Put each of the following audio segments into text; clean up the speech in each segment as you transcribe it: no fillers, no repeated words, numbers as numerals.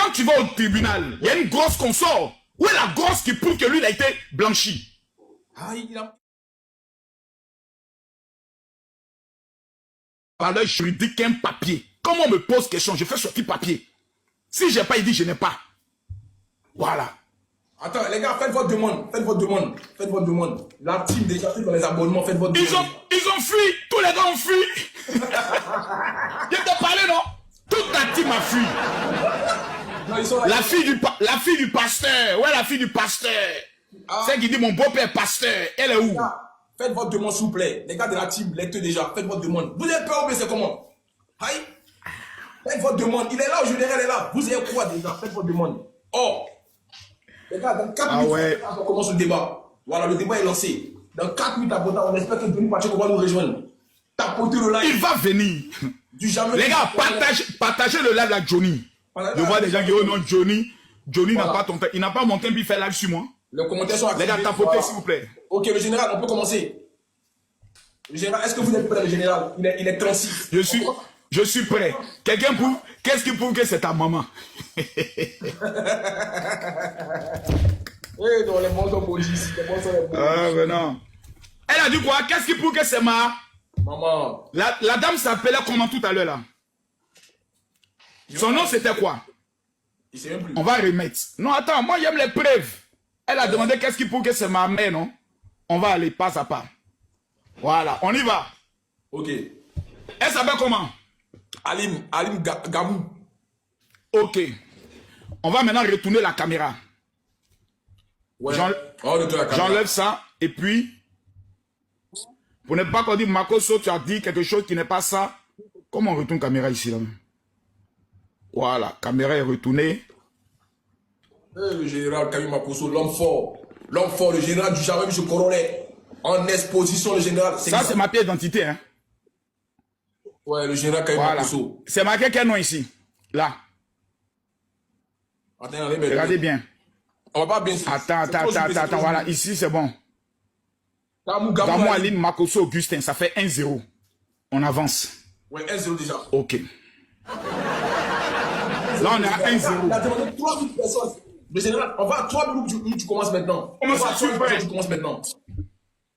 quand tu vas au tribunal, il y a une grosse qu'on sort. Où est la grosse qui prouve que lui, il a été blanchi? Ah, il a... Valeur juridique qu'un papier. Comme on me pose question, je fais sortir papier. Si j'ai pas, il dit je n'ai pas. Voilà. Attends, les gars, faites votre demande. Faites votre demande. Faites votre demande. La team déjà fait dans les abonnements. Faites votre demande. Ils ont fui. Tous les gars ont fui. Je t'ai parlé, non? Toute la team a fui. Non, ils sont là, la fille du pasteur. Ouais, la fille du pasteur. Ah. Celle qui dit mon beau-père pasteur. Elle est où? Faites votre demande, s'il vous plaît. Les gars de la team, lectez déjà. Faites votre demande. Vous avez peur ou bien c'est comment? Aïe. Faites votre demande. Il est là, au général est là. Vous avez quoi déjà? Faites votre demande. Oh. Les gars, dans 4 minutes, ouais. on commence le débat. Voilà, le débat est lancé. Dans 4 minutes, on espère que Denis Pacheco va nous rejoindre. Tapotez le live. Il va venir. Du jamais. Les gars, partagez le live à Johnny. Je vois des gens qui disent, oh non, Johnny n'a pas ton temps. Il n'a pas mon temps, puis il fait live sur moi. Les commentaires sont actifs. Les gars, tapotez, voilà. S'il vous plaît. Ok, le général, on peut commencer. Le général, est-ce que vous êtes prêt, le général? Il est 36. Je suis prêt. Quelqu'un prouve, qu'est-ce qui prouve que c'est ta maman? Eh, non, les bons sont beaux ici. Les bons sont les beaux. Ah, mais non. Elle a dit quoi? Qu'est-ce qui prouve que c'est ma maman? La dame s'appelait comment tout à l'heure là? Son nom c'était quoi? Il sait même plus. On va remettre. Non, attends, moi j'aime les preuves. Elle a demandé qu'est-ce qui prouve que c'est ma mère, non? On va aller pas à pas. Voilà, on y va. Ok. Elle s'appelle comment? Alim Gamou. Ok. On va maintenant retourner la caméra. Ouais. J'enlève ça et puis pour ne pas qu'on dise Makoso, tu as dit quelque chose qui n'est pas ça. Comment on retourne la caméra ici là? Voilà, caméra est retournée. Le général Kayou Makoso, l'homme fort. L'homme fort, le général du jamais, M. Coronet. En exposition, le général. Ça, c'est ma pièce d'identité, hein? Ouais, le général Kayou Makoso. C'est marqué quel nom ici? Là. Attendez, regardez bien. On va pas bien. Attends, voilà, ici c'est bon. Gamou Aline Makoso Augustin, ça fait 1-0. On avance. Ouais, 1-0 déjà. Ok. Là, on est à 1-0. Il a demandé 3 000 personnes. Le général, on va à 3 minutes, tu commences maintenant. On va à 3 minutes, tu commences maintenant.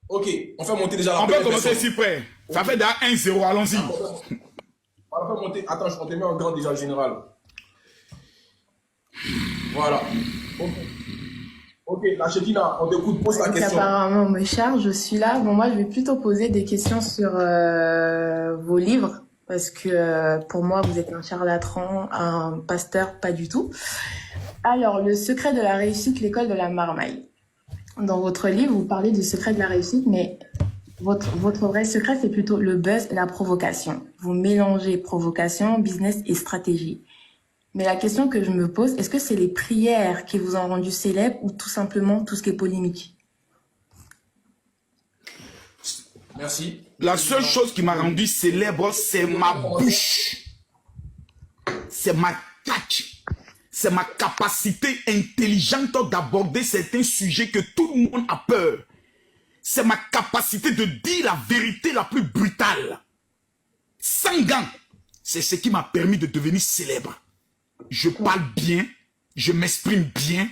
Ok, on fait monter déjà la on peut commencer ici près. Ça fait déjà 1-0, allons-y. On va faire monter. Attends, on te mets en grand déjà, le général. Voilà. Ok, la Chekina, on t'écoute, pose la question. Apparemment, on me charge, je suis là. Bon, moi, je vais plutôt poser des questions sur vos livres. Parce que pour moi, vous êtes un charlatan, un pasteur, pas du tout. Alors, le secret de la réussite, l'école de la marmaille. Dans votre livre, vous parlez du secret de la réussite, mais votre vrai secret, c'est plutôt le buzz et la provocation. Vous mélangez provocation, business et stratégie. Mais la question que je me pose, est-ce que c'est les prières qui vous ont rendu célèbre ou tout simplement tout ce qui est polémique? Merci. La seule chose qui m'a rendu célèbre, c'est ma bouche. C'est ma tâche. C'est ma capacité intelligente d'aborder certains sujets que tout le monde a peur. C'est ma capacité de dire la vérité la plus brutale. Sans gants. C'est ce qui m'a permis de devenir célèbre. Je parle bien, je m'exprime bien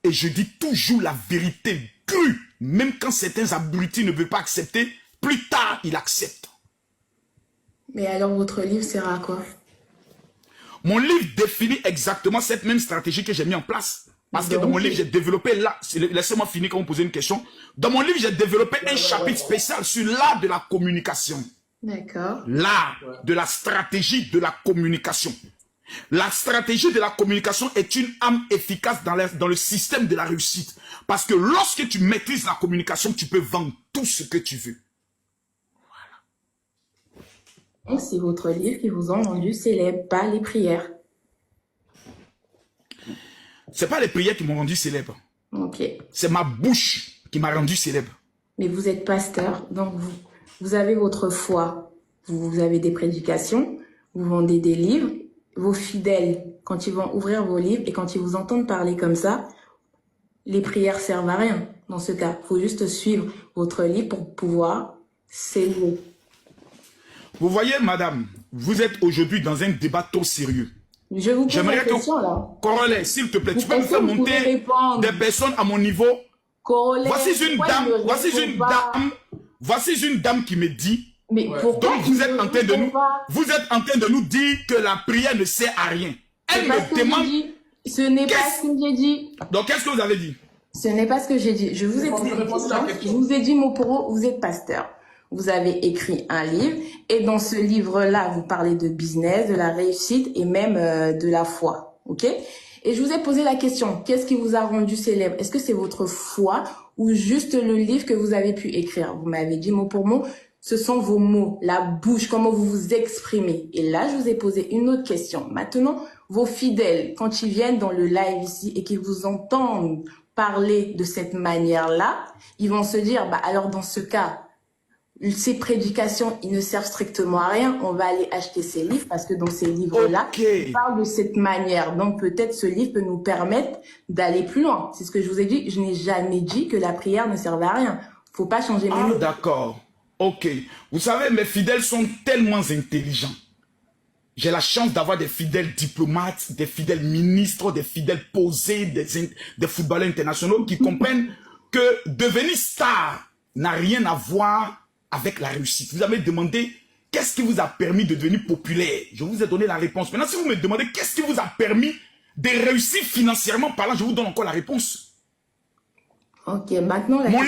et je dis toujours la vérité crue. Même quand certains abrutis ne veulent pas accepter, plus tard, ils acceptent. Mais alors, votre livre sert à quoi? Mon livre définit exactement cette même stratégie que j'ai mis en place. Parce que dans mon livre, j'ai développé là, laissez-moi finir quand vous posez une question. Dans mon livre, j'ai développé un chapitre spécial sur l'art de la communication. D'accord. L'art de la stratégie de la communication. La stratégie de la communication est une arme efficace dans le système de la réussite. Parce que lorsque tu maîtrises la communication, tu peux vendre tout ce que tu veux. Donc, c'est votre livre qui vous a rendu célèbre, pas les prières. C'est pas les prières qui m'ont rendu célèbre. Ok. C'est ma bouche qui m'a rendu célèbre. Mais vous êtes pasteur, donc vous avez votre foi. Vous avez des prédications, vous vendez des livres. Vos fidèles, quand ils vont ouvrir vos livres et quand ils vous entendent parler comme ça, les prières servent à rien. Dans ce cas, il faut juste suivre votre livre pour pouvoir s'élever. Vous voyez, madame, vous êtes aujourd'hui dans un débat trop sérieux. Je vous pose la J'aimerais question, que... là. Corollaire, s'il te plaît, tu peux me Est-ce faire que vous monter pouvez répondre? des personnes à mon niveau. Corollaire, Voici une dame qui me dit... Mais pourquoi Donc vous êtes en train de nous dire que la prière ne sert à rien. Elle me demande... Ce n'est pas ce que j'ai dit. Donc qu'est-ce que vous avez dit? Ce n'est pas ce que j'ai dit. Je vous ai posé une question. Je vous ai dit mot pour mot, vous êtes pasteur. Vous avez écrit un livre et dans ce livre-là, vous parlez de business, de la réussite et même de la foi. Ok? Et je vous ai posé la question, qu'est-ce qui vous a rendu célèbre? Est-ce que c'est votre foi ou juste le livre que vous avez pu écrire? Vous m'avez dit mot pour mot, ce sont vos mots, la bouche, comment vous vous exprimez. Et là, je vous ai posé une autre question. Maintenant, vos fidèles, quand ils viennent dans le live ici et qu'ils vous entendent parler de cette manière-là, ils vont se dire, bah alors dans ce cas, ces prédications, ils ne servent strictement à rien. On va aller acheter ces livres parce que dans ces livres-là, ils parlent de cette manière. Donc peut-être ce livre peut nous permettre d'aller plus loin. C'est ce que je vous ai dit. Je n'ai jamais dit que la prière ne servait à rien. Faut pas changer mes mots. D'accord. Ok. Vous savez, mes fidèles sont tellement intelligents. J'ai la chance d'avoir des fidèles diplomates, des fidèles ministres, des fidèles posés, des footballeurs internationaux qui comprennent que devenir star n'a rien à voir avec la réussite. Vous avez demandé qu'est-ce qui vous a permis de devenir populaire. Je vous ai donné la réponse. Maintenant, si vous me demandez qu'est-ce qui vous a permis de réussir financièrement parlant, je vous donne encore la réponse. Ok, maintenant... Mon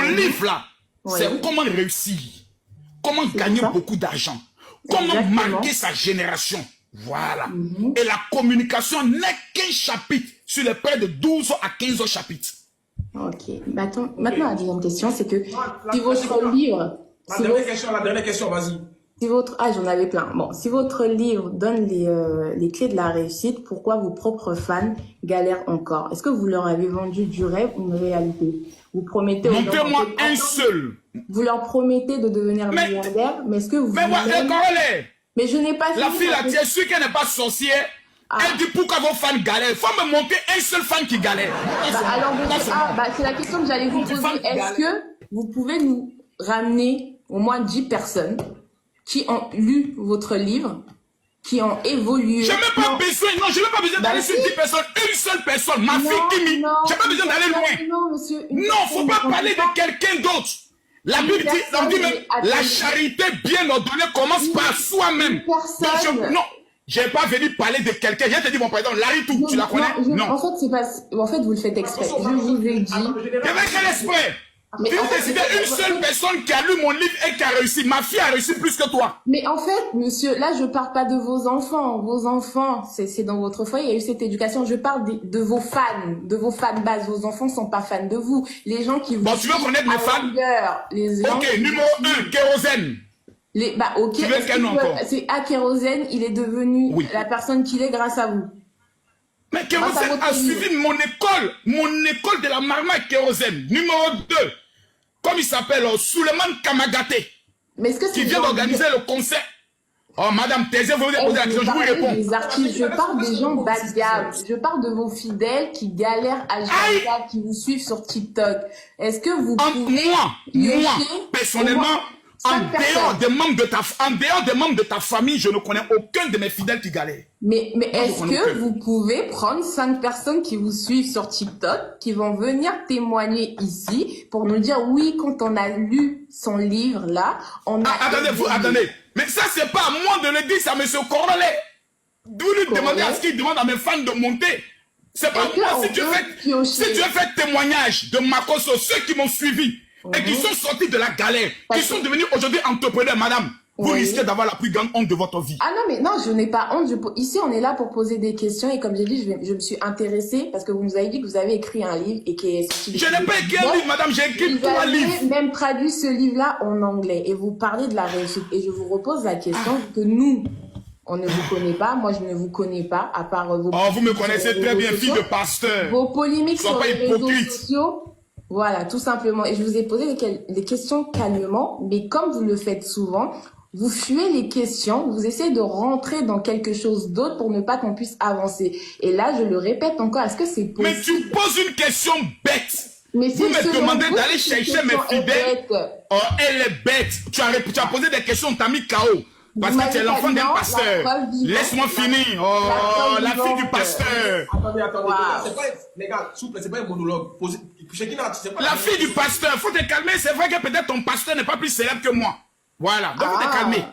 livre là, c'est comment réussir, comment gagner beaucoup d'argent, comment marquer sa génération. Voilà. Et la communication n'est qu'un chapitre sur les près de 12 à 15 chapitres. Ok. Maintenant, la deuxième question, c'est que si votre livre... La dernière question, vas-y. Si votre... Ah, j'en avais plein. Bon, si votre livre donne les clés de la réussite, pourquoi vos propres fans galèrent encore? Est-ce que vous leur avez vendu du rêve ou une réalité? Vous promettez... Montrez-moi un seul. Vous leur promettez de devenir milliardaire, mais est-ce que vous... Mais je n'ai pas... La fille là, tu es sûr qu'elle n'est pas sorcière? Elle dit pourquoi vos fans galèrent. Il faut me montrer un seul fan qui galère. Alors, c'est la question que j'allais vous poser. Est-ce que vous pouvez nous ramener au moins 10 personnes qui ont lu votre livre, qui ont évolué? Je n'ai pas besoin, non, je n'ai pas besoin d'aller sur 10 personnes. Une seule personne, ma fille Kimi. Je n'ai pas besoin d'aller loin. Non, monsieur. Non, il ne faut pas parler de quelqu'un d'autre. La Bible dit, on dit même, la charité bien ordonnée commence par soi-même. Non. Je n'ai pas venu parler de quelqu'un. Je te dis, mon président, Larry Tou, tu la connais? Non. En fait, c'est pas... En fait, vous le faites exprès. Je vous ai dit... Avec quel esprit? Tu as décidé une seule personne qui a lu mon livre et qui a réussi. Ma fille a réussi plus que toi. Mais en fait, monsieur, là, je parle pas de vos enfants. Vos enfants, c'est dans votre foyer, il y a eu cette éducation. Je parle de vos fans, de vos fans base. Vos enfants sont pas fans de vous. Les gens qui vous... Bon, tu veux connaître mes fans? Ok, numéro 1, Kérosène. Ok, tu veux quel nom encore? C'est à Kérosène, il est devenu la personne qu'il est grâce à vous. Mais Kérosène a suivi mon école de la marmaille Kérosène. Numéro 2, comme il s'appelle, Suleiman Kamagaté, qui vient d'organiser le concert. Oh, madame Thésée, vous voulez poser la question, je vous réponds. Des artistes, je parle des gens bas de gamme. Je parle de vos fidèles qui galèrent à gérer, qui vous suivent sur TikTok. Est-ce que vous pouvez... Moi, personnellement... En dehors des membres de ta famille, je ne connais aucun de mes fidèles qui galèrent. Mais est-ce que vous pouvez prendre 5 personnes qui vous suivent sur TikTok, qui vont venir témoigner ici pour nous dire oui, quand on a lu son livre là, on a... Attendez. Mais ça, c'est pas à moi de le dire, c'est à M. Corollaire. Vous lui demandez à ce qu'il demande à mes fans de monter. C'est pas moi. Si tu veux faire témoignage de Makosso, ceux qui m'ont suivi, et qui sont sortis de la galère, qui sont devenus aujourd'hui entrepreneurs, madame, vous risquez d'avoir la plus grande honte de votre vie. Ah non, mais non, je n'ai pas honte. Ici, on est là pour poser des questions et comme j'ai dit, je me suis intéressée parce que vous nous avez dit que vous avez écrit un livre et qui est sorti. Je n'ai pas écrit un livre, madame, j'ai écrit 3 livres. Vous avez même traduit ce livre-là en anglais et vous parlez de la réussite. Et je vous repose la question que nous, on ne vous connaît pas. Moi, je ne vous connais pas, à part vos... Oh, vous me connaissez très bien, fille de pasteur. Vos polémiques sur les réseaux sociaux. Voilà, tout simplement. Et je vous ai posé les questions calmement, mais comme vous le faites souvent, vous fuyez les questions, vous essayez de rentrer dans quelque chose d'autre pour ne pas qu'on puisse avancer. Et là, je le répète encore, est-ce que c'est possible? Mais tu poses une question bête. Mais vous me demandez d'aller chercher mes fidèles. Oh, elle est bête. Tu as posé des questions, t'as mis KO. Parce que tu es l'enfant d'un pasteur. Laisse-moi finir. Oh, la fille du pasteur. Attendez, Wow. c'est pas, les gars, s'il vous plaît, c'est pas un monologue. C'est pas La fille du pasteur, faut te calmer. C'est vrai que peut-être ton pasteur n'est pas plus célèbre que moi. Voilà, donc faut te calmer.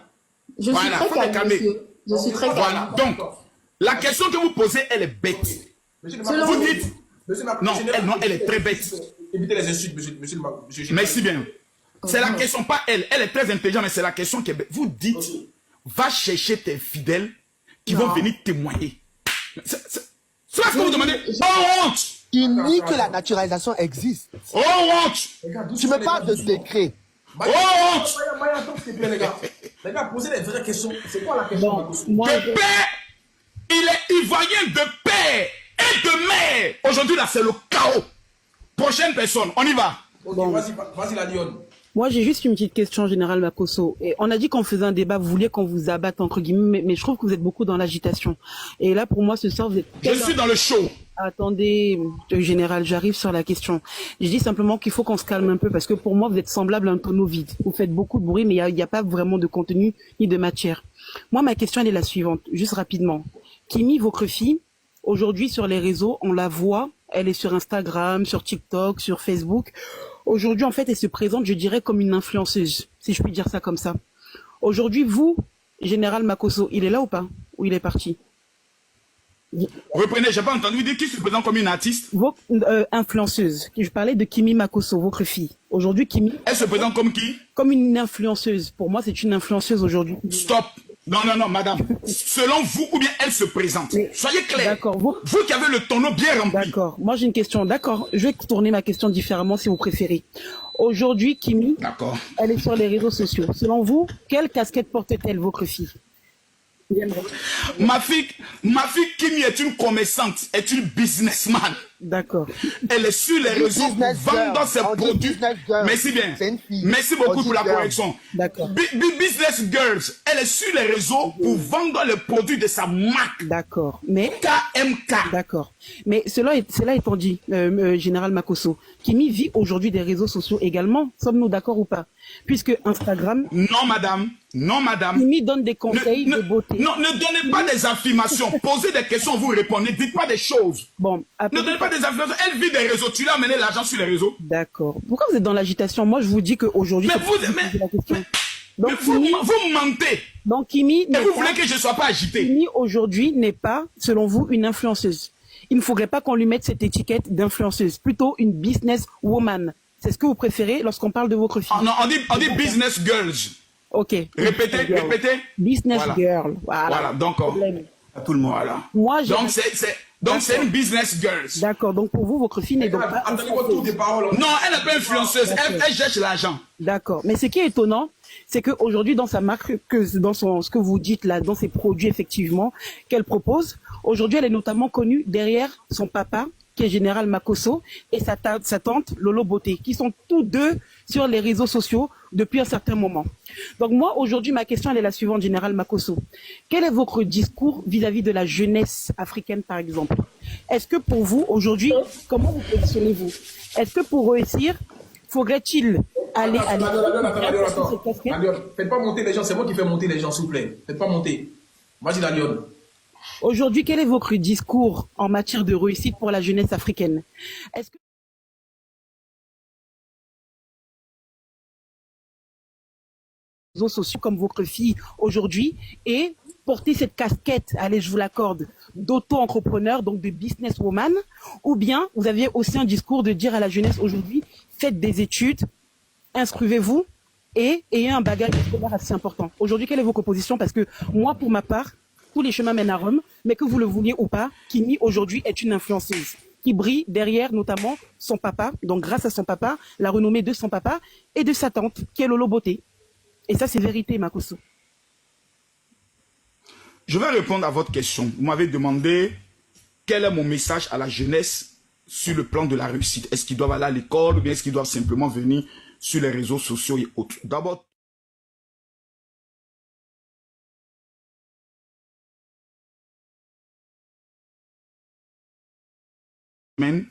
Je suis Voilà, très faut te calme, calmer. monsieur. Je suis très calme. Voilà, donc, la question que vous posez, elle est bête. Selon Vous vous. dites, non, elle est très bête. Évitez les insultes, monsieur Merci bien. C'est la question, pas elle. Elle est très intelligente, mais c'est la question qui est bête. Vous dites, va chercher tes fidèles qui vont venir témoigner. C'est ce que vous demandez. Oh, honte! Qui nie que la naturalisation existe. Oh, honte! Tu me parles de décret. Oh, honte! Maya, attends, s'il te plaît, les gars. Les gars, posez les vraies questions. C'est quoi la question? De père, il est ivoirien de père et de mère. Aujourd'hui, là, c'est le chaos. Prochaine personne, on y va. Ok, Bon. vas-y, la lionne. Moi, j'ai juste une petite question, Général Makosso. Et on a dit qu'on faisait un débat, vous vouliez qu'on vous abatte, entre guillemets, mais je trouve que vous êtes beaucoup dans l'agitation. Et là, pour moi, ce soir, vous êtes... Je suis dans le show. Attendez, Général, j'arrive sur la question. Je dis simplement qu'il faut qu'on se calme un peu, parce que pour moi, vous êtes semblable à un tonneau vide. Vous faites beaucoup de bruit, mais il n'y a pas vraiment de contenu ni de matière. Moi, ma question, elle est la suivante, juste rapidement. Kimi Vokrefi, aujourd'hui, sur les réseaux, on la voit, elle est sur Instagram, sur TikTok, sur Facebook. Aujourd'hui, en fait, elle se présente, je dirais, comme une influenceuse, si je puis dire ça comme ça. Aujourd'hui, vous, Général Makosso, il est là ou pas? Ou il est parti? Reprenez, j'ai pas entendu dire qui se présente comme une artiste. Vos influenceuse. Je parlais de Kimi Makosso, votre fille. Aujourd'hui, Kimi, Elle se présente comme qui? comme une influenceuse. Pour moi, c'est une influenceuse aujourd'hui. Stop. Non, non, non, madame. Selon vous, ou bien elle se présente. Mais- Soyez clair. D'accord, vous- Vous qui avez le tonneau bien rempli. D'accord. Moi, j'ai une question. D'accord. Je vais tourner ma question différemment si vous préférez. Aujourd'hui, Kimi, D'accord. elle est sur les réseaux sociaux. Selon vous, quelle casquette porte-t-elle, votre fille? Ma fille Kimi est une commerçante, est une businessman. D'accord. Elle est sur les Une réseaux pour business vendre girl. ses On dit produits. business girl. Merci bien. C'est une fille. Merci beaucoup On dit pour la girl. correction. D'accord. Business Girls, elle est sur les réseaux pour vendre les produits de sa marque. D'accord. Mais KMK. d'accord. Mais cela étant dit, Général Makosso, Kimi vit aujourd'hui des réseaux sociaux également. Sommes-nous d'accord ou pas? Puisque Instagram, Non, madame. Non, madame. Kimi donne des conseils de beauté. non, ne donnez pas des affirmations. Posez des questions, vous répondez. Dites pas des choses. Bon, après, Ne donnez pas des affirmations. Elle vit des réseaux. Tu lui as amené l'argent sur les réseaux. d'accord. Pourquoi vous êtes dans l'agitation? Moi, je vous dis qu'aujourd'hui, Mais c'est vous, pour vous poser la question. Mais Donc, vous mentez. Kimi Et n'est vous pas- voulez que je ne sois pas agité. Kimi aujourd'hui n'est pas, selon vous, une influenceuse. Il ne faudrait pas qu'on lui mette cette étiquette d'influenceuse, plutôt une business woman. C'est ce que vous préférez lorsqu'on parle de votre fille. Oh, non, on dit business girls. Ok. Répétez, Business girl. répétez. Business Voilà. girl. Voilà. Voilà, donc, Problème. à tout le monde. Voilà. Moi, j'ai- Donc, c'est une business girls. D'accord. Donc, pour vous, votre fille n'est donc pas Attendez votre tour des influenceuse. paroles. Non, elle n'est pas influenceuse. Elle cherche l'argent. D'accord. Mais ce qui est étonnant, c'est qu'aujourd'hui, dans sa marque, ce que vous dites là, dans ses produits, effectivement, qu'elle propose, aujourd'hui, elle est notamment connue derrière son papa, qui est Général Makosso, et sa tante, Lolo Beauté, qui sont tous deux sur les réseaux sociaux depuis un certain moment. Donc moi, aujourd'hui, ma question, elle est la suivante, Général Makosso. Quel est votre discours vis-à-vis de la jeunesse africaine, par exemple? Est-ce que pour vous, aujourd'hui, comment vous positionnez-vous? Est-ce que pour réussir, faudrait-il aller à Attends. Faites pas monter les gens, c'est moi qui fais monter les gens, s'il vous plaît. Faites pas monter. Vas-y, la lionne. Aujourd'hui, quel est votre discours en matière de réussite pour la jeunesse africaine? Est-ce que les réseaux sociaux comme votre fille aujourd'hui et porter cette casquette, allez, je vous l'accorde, d'auto-entrepreneur, donc de businesswoman, ou bien vous aviez aussi un discours de dire à la jeunesse aujourd'hui, faites des études, inscrivez-vous et ayez un bagage scolaire assez important. Aujourd'hui, quelle est votre position? Parce que moi, pour ma part, tous les chemins mènent à Rome, mais que vous le vouliez ou pas, Kimi aujourd'hui est une influenceuse qui brille derrière notamment son papa, donc grâce à son papa, la renommée de son papa et de sa tante, qui est Lolo Beauté. Et ça, c'est vérité, Makosso. Je vais répondre à votre question. Vous m'avez demandé quel est mon message à la jeunesse sur le plan de la réussite. Est-ce qu'ils doivent aller à l'école ou bien est-ce qu'ils doivent simplement venir sur les réseaux sociaux et autres? D'abord,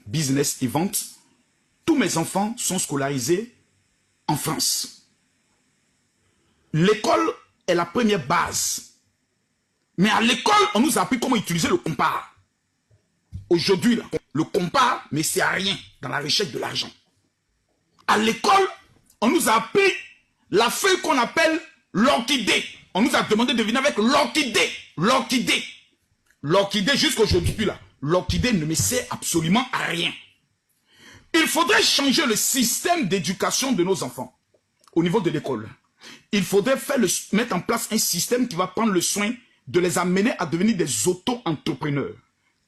business et vente, tous mes enfants sont scolarisés en France. L'école est la première base. Mais à l'école, on nous a appris comment utiliser le compas. Aujourd'hui, le compas ne sert à rien dans la recherche de l'argent. À l'école, on nous a appris la feuille qu'on appelle l'orchidée. On nous a demandé de venir avec l'orchidée. L'orchidée. L'orchidée, jusqu'aujourd'hui, là, l'orchidée ne me sert absolument à rien. Il faudrait changer le système d'éducation de nos enfants au niveau de l'école. Il faudrait mettre en place un système qui va prendre le soin de les amener à devenir des auto-entrepreneurs.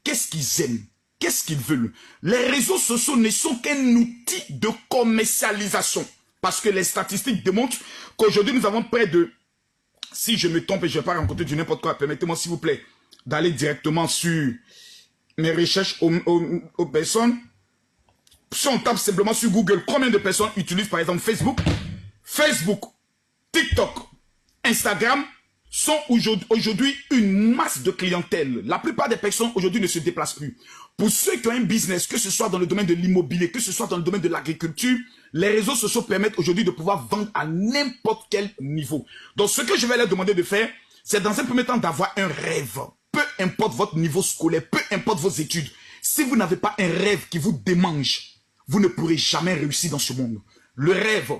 Qu'est-ce qu'ils aiment? Qu'est-ce qu'ils veulent? Les réseaux sociaux ne sont qu'un outil de commercialisation. Parce que les statistiques démontrent qu'aujourd'hui, nous avons près de... Si je me trompe et je ne vais pas rencontrer du n'importe quoi, permettez-moi s'il vous plaît d'aller directement sur mes recherches aux personnes. Si on tape simplement sur Google, combien de personnes utilisent par exemple Facebook, TikTok, Instagram sont aujourd'hui une masse de clientèle. La plupart des personnes aujourd'hui ne se déplacent plus. Pour ceux qui ont un business, que ce soit dans le domaine de l'immobilier, que ce soit dans le domaine de l'agriculture, les réseaux sociaux permettent aujourd'hui de pouvoir vendre à n'importe quel niveau. Donc ce que je vais leur demander de faire, c'est dans un premier temps d'avoir un rêve. Peu importe votre niveau scolaire, peu importe vos études. Si vous n'avez pas un rêve qui vous démange, vous ne pourrez jamais réussir dans ce monde. Le rêve,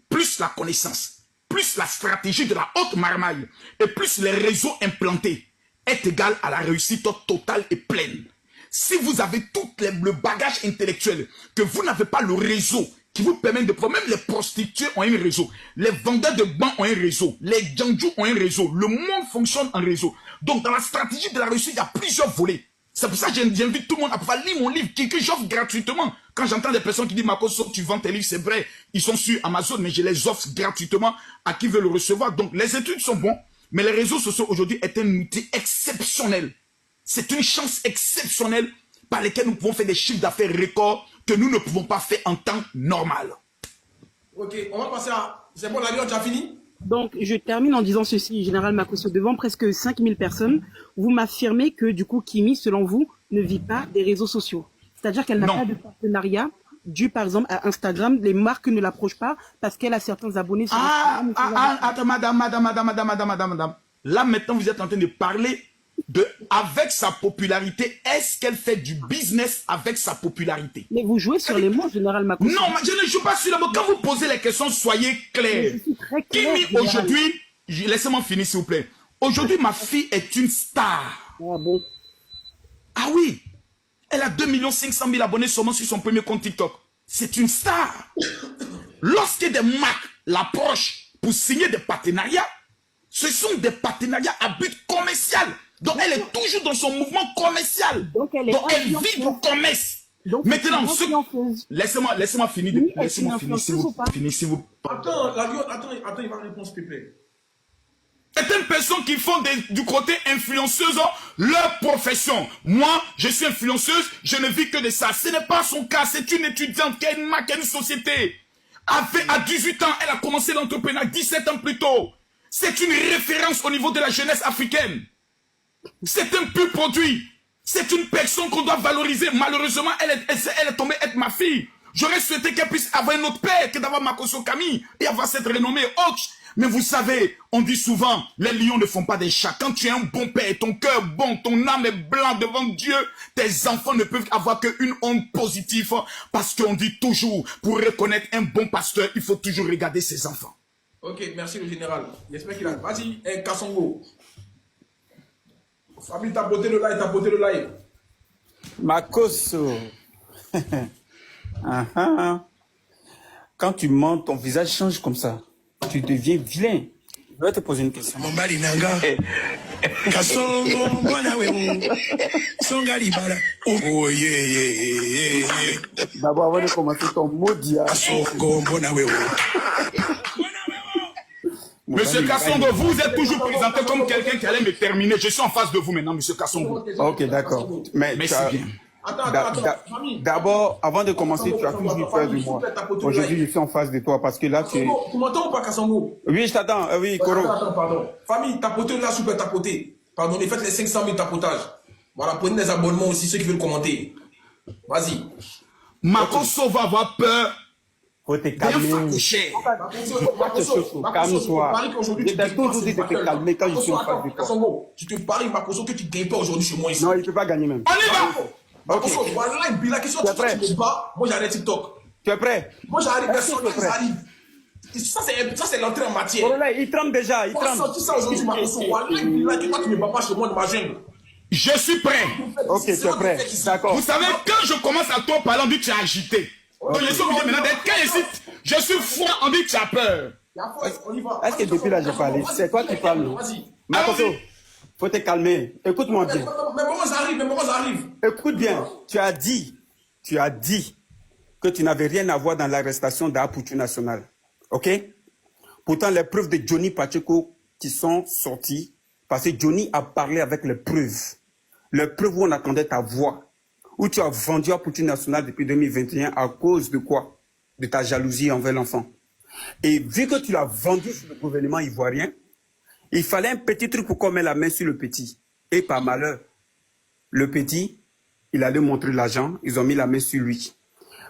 plus la connaissance, plus la stratégie de la haute marmaille et plus les réseaux implantés est égal à la réussite totale et pleine. Si vous avez tout le bagage intellectuel, que vous n'avez pas le réseau qui vous permet de prendre, même les prostituées ont un réseau, les vendeurs de bancs ont un réseau, les djandjous ont un réseau, le monde fonctionne en réseau. Donc dans la stratégie de la réussite, il y a plusieurs volets. C'est pour ça que j'invite tout le monde à pouvoir lire mon livre que j'offre gratuitement. Quand j'entends des personnes qui disent « Marco, tu vends tes livres », c'est vrai, ils sont sur Amazon, mais je les offre gratuitement à qui veut le recevoir. Donc les études sont bons, mais les réseaux sociaux aujourd'hui est un outil exceptionnel. C'est une chance exceptionnelle par laquelle nous pouvons faire des chiffres d'affaires records que nous ne pouvons pas faire en temps normal. Ok, on va passer à... C'est bon, la vie, tu as fini? Donc, je termine en disant ceci, Général Makosso, devant presque 5000 personnes, vous m'affirmez que, du coup, Kimi, selon vous, ne vit pas des réseaux sociaux. C'est-à-dire qu'elle n'a pas de partenariat dû, par exemple, à Instagram. Les marques ne l'approchent pas parce qu'elle a certains abonnés sur Instagram. Attends, madame. Là, maintenant, vous êtes en train de parler de, avec sa popularité, est-ce qu'elle fait du business avec sa popularité? Mais vous jouez sur les mots, Général Makosso. Non, mais je ne joue pas sur les mots. Quand vous posez les questions, soyez clairs. Kimi, aujourd'hui, laissez-moi finir, s'il vous plaît. Aujourd'hui, ma fille est une star. Ah bon? Ah oui. Elle a 2 500 000 abonnés seulement sur son premier compte TikTok. C'est une star. Lorsque des marques l'approchent pour signer des partenariats, ce sont des partenariats à but commercial. Donc elle est toujours dans son mouvement commercial. Donc elle vit du commerce. Donc, maintenant, laissez-moi finir. Laissez-moi finir, s'il vous plaît. Attends, il va répondre, s'il te plaît. Certaines personnes qui font du côté influenceuse leur profession. Moi, je suis influenceuse, je ne vis que de ça. Ce n'est pas son cas, c'est une étudiante qui a une marque, qui a une société. À 18 ans, elle a commencé l'entrepreneuriat 17 ans plus tôt. C'est une référence au niveau de la jeunesse africaine. C'est un pur produit. C'est une personne qu'on doit valoriser. Malheureusement, elle est tombée être ma fille. J'aurais souhaité qu'elle puisse avoir un autre père que d'avoir Makosso Camille et avoir cette renommée haute. Mais vous savez, on dit souvent, les lions ne font pas des chats. Quand tu es un bon père, ton cœur bon, ton âme est blanc devant Dieu, tes enfants ne peuvent avoir qu'une onde positive. Parce qu'on dit toujours, pour reconnaître un bon pasteur, il faut toujours regarder ses enfants. Ok, merci le général. J'espère qu'il a... Vas-y, Kassongo. Fabi, t'as beauté le live, Makosso. Quand tu montes, ton visage change comme ça. Tu deviens vilain. Je vais te poser une question. D'abord, avant de commencer ton maudit. Monsieur Kassongo, vous êtes toujours présenté comme quelqu'un qui allait me terminer. Je suis en face de vous maintenant, monsieur Kassongo. Ok, d'accord. Mais merci bien. D'abord, avant de commencer, tu as toujours peur de moi. Aujourd'hui, je suis en face de toi parce que là, tu... Tu m'entends ou pas, Kassongo? Oui, je t'attends. Oui, Koro. Attends, pardon. Famille, tapotez là, super tapoter. Pardonnez, faites les 500 000 tapotages. Voilà, prenez des abonnements aussi, ceux qui veulent commenter. Vas-y. Makosso va avoir peur Faut te Viens calmer. facocher. Calme-toi. Qu'aujourd'hui, Je tu t'ai gagnes pas, toujours c'est dit de te battle. calmer quand je suis en Makosso, face de attends, toi. Kassongo, je te parie, Makosso, que tu ne gagnes pas aujourd'hui chez moi ici. Non, il ne peut pas gagner même. On y va. Makosso, voilà, la question, Tu es tu prêt? me bats, moi j'arrête TikTok. Tu es prêt? Moi j'arrive, Est-ce que personne tu es prêt? arrive. Ça, c'est l'entrée en matière. Corolai, il tremble déjà. Il On a tremble. sorti ça aujourd'hui, Makosso. Voilà, que toi tu ne bats pas chez moi dans ma jungle. Je suis prêt. Ok, tu es prêt. D'accord. Vous savez, quand je commence à toi parler, on dit que tu es agité. Donc je suis obligé maintenant d'être. Quand je suis froid, on dit que tu as peur. On y va. Est-ce que depuis là, j'ai parlé? C'est toi qui parles, non? Vas-y. Makosso, faut te calmer. Écoute-moi bien. Mais moment ça arrive. Écoute bien. Tu as dit que tu n'avais rien à voir dans l'arrestation d'Aputu National. OK? Pourtant, les preuves de Johnny Pacheco qui sont sorties, parce que Johnny a parlé avec les preuves. Les preuves où on attendait ta voix. Où tu as vendu Aputu National depuis 2021 à cause de quoi? De ta jalousie envers l'enfant. Et vu que tu l'as vendu sur le gouvernement ivoirien, il fallait un petit truc pour qu'on mette la main sur le petit. Et par malheur, le petit, il allait montrer l'argent, ils ont mis la main sur lui.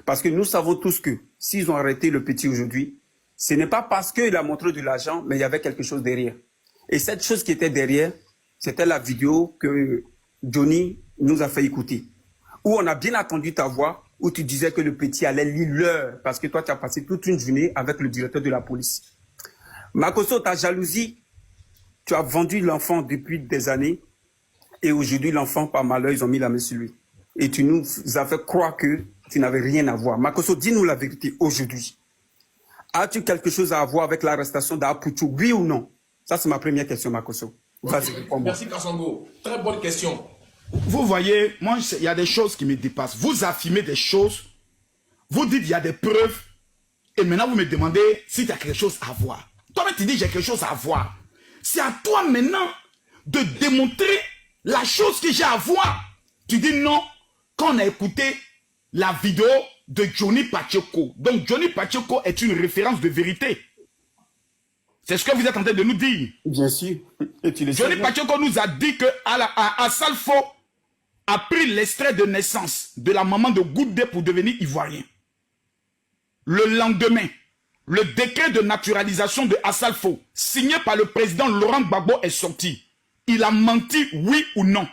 Parce que nous savons tous que s'ils ont arrêté le petit aujourd'hui, ce n'est pas parce qu'il a montré de l'argent, mais il y avait quelque chose derrière. Et cette chose qui était derrière, c'était la vidéo que Johnny nous a fait écouter. Où on a bien entendu ta voix, où tu disais que le petit allait lire l'heure, parce que toi, tu as passé toute une journée avec le directeur de la police. Makosso, ta jalousie, tu as vendu l'enfant depuis des années, et aujourd'hui, l'enfant, par malheur, ils ont mis la main sur lui. Et tu nous as fait croire que tu n'avais rien à voir. Makosso, dis-nous la vérité aujourd'hui. As-tu quelque chose à voir avec l'arrestation d'Aputu, oui ou non? Ça, c'est ma première question, Makosso. Vas-y, réponds-moi. Merci Kassongo. Très bonne question. Vous voyez, moi, il y a des choses qui me dépassent. Vous affirmez des choses, vous dites il y a des preuves, et maintenant vous me demandez si tu as quelque chose à voir. Toi-même, tu dis j'ai quelque chose à voir. C'est à toi maintenant de démontrer la chose que j'ai à voir. Tu dis non, quand on a écouté la vidéo de Johnny Pacheco. Donc Johnny Pacheco est une référence de vérité. C'est ce que vous êtes en train de nous dire. Bien sûr. Et tu le sais Johnny bien. Pacheco nous a dit que Salfo a pris l'extrait de naissance de la maman de Goudé pour devenir ivoirien. Le lendemain, le décret de naturalisation de Assalfo, signé par le président Laurent Gbagbo, est sorti. Il a menti, oui ou non?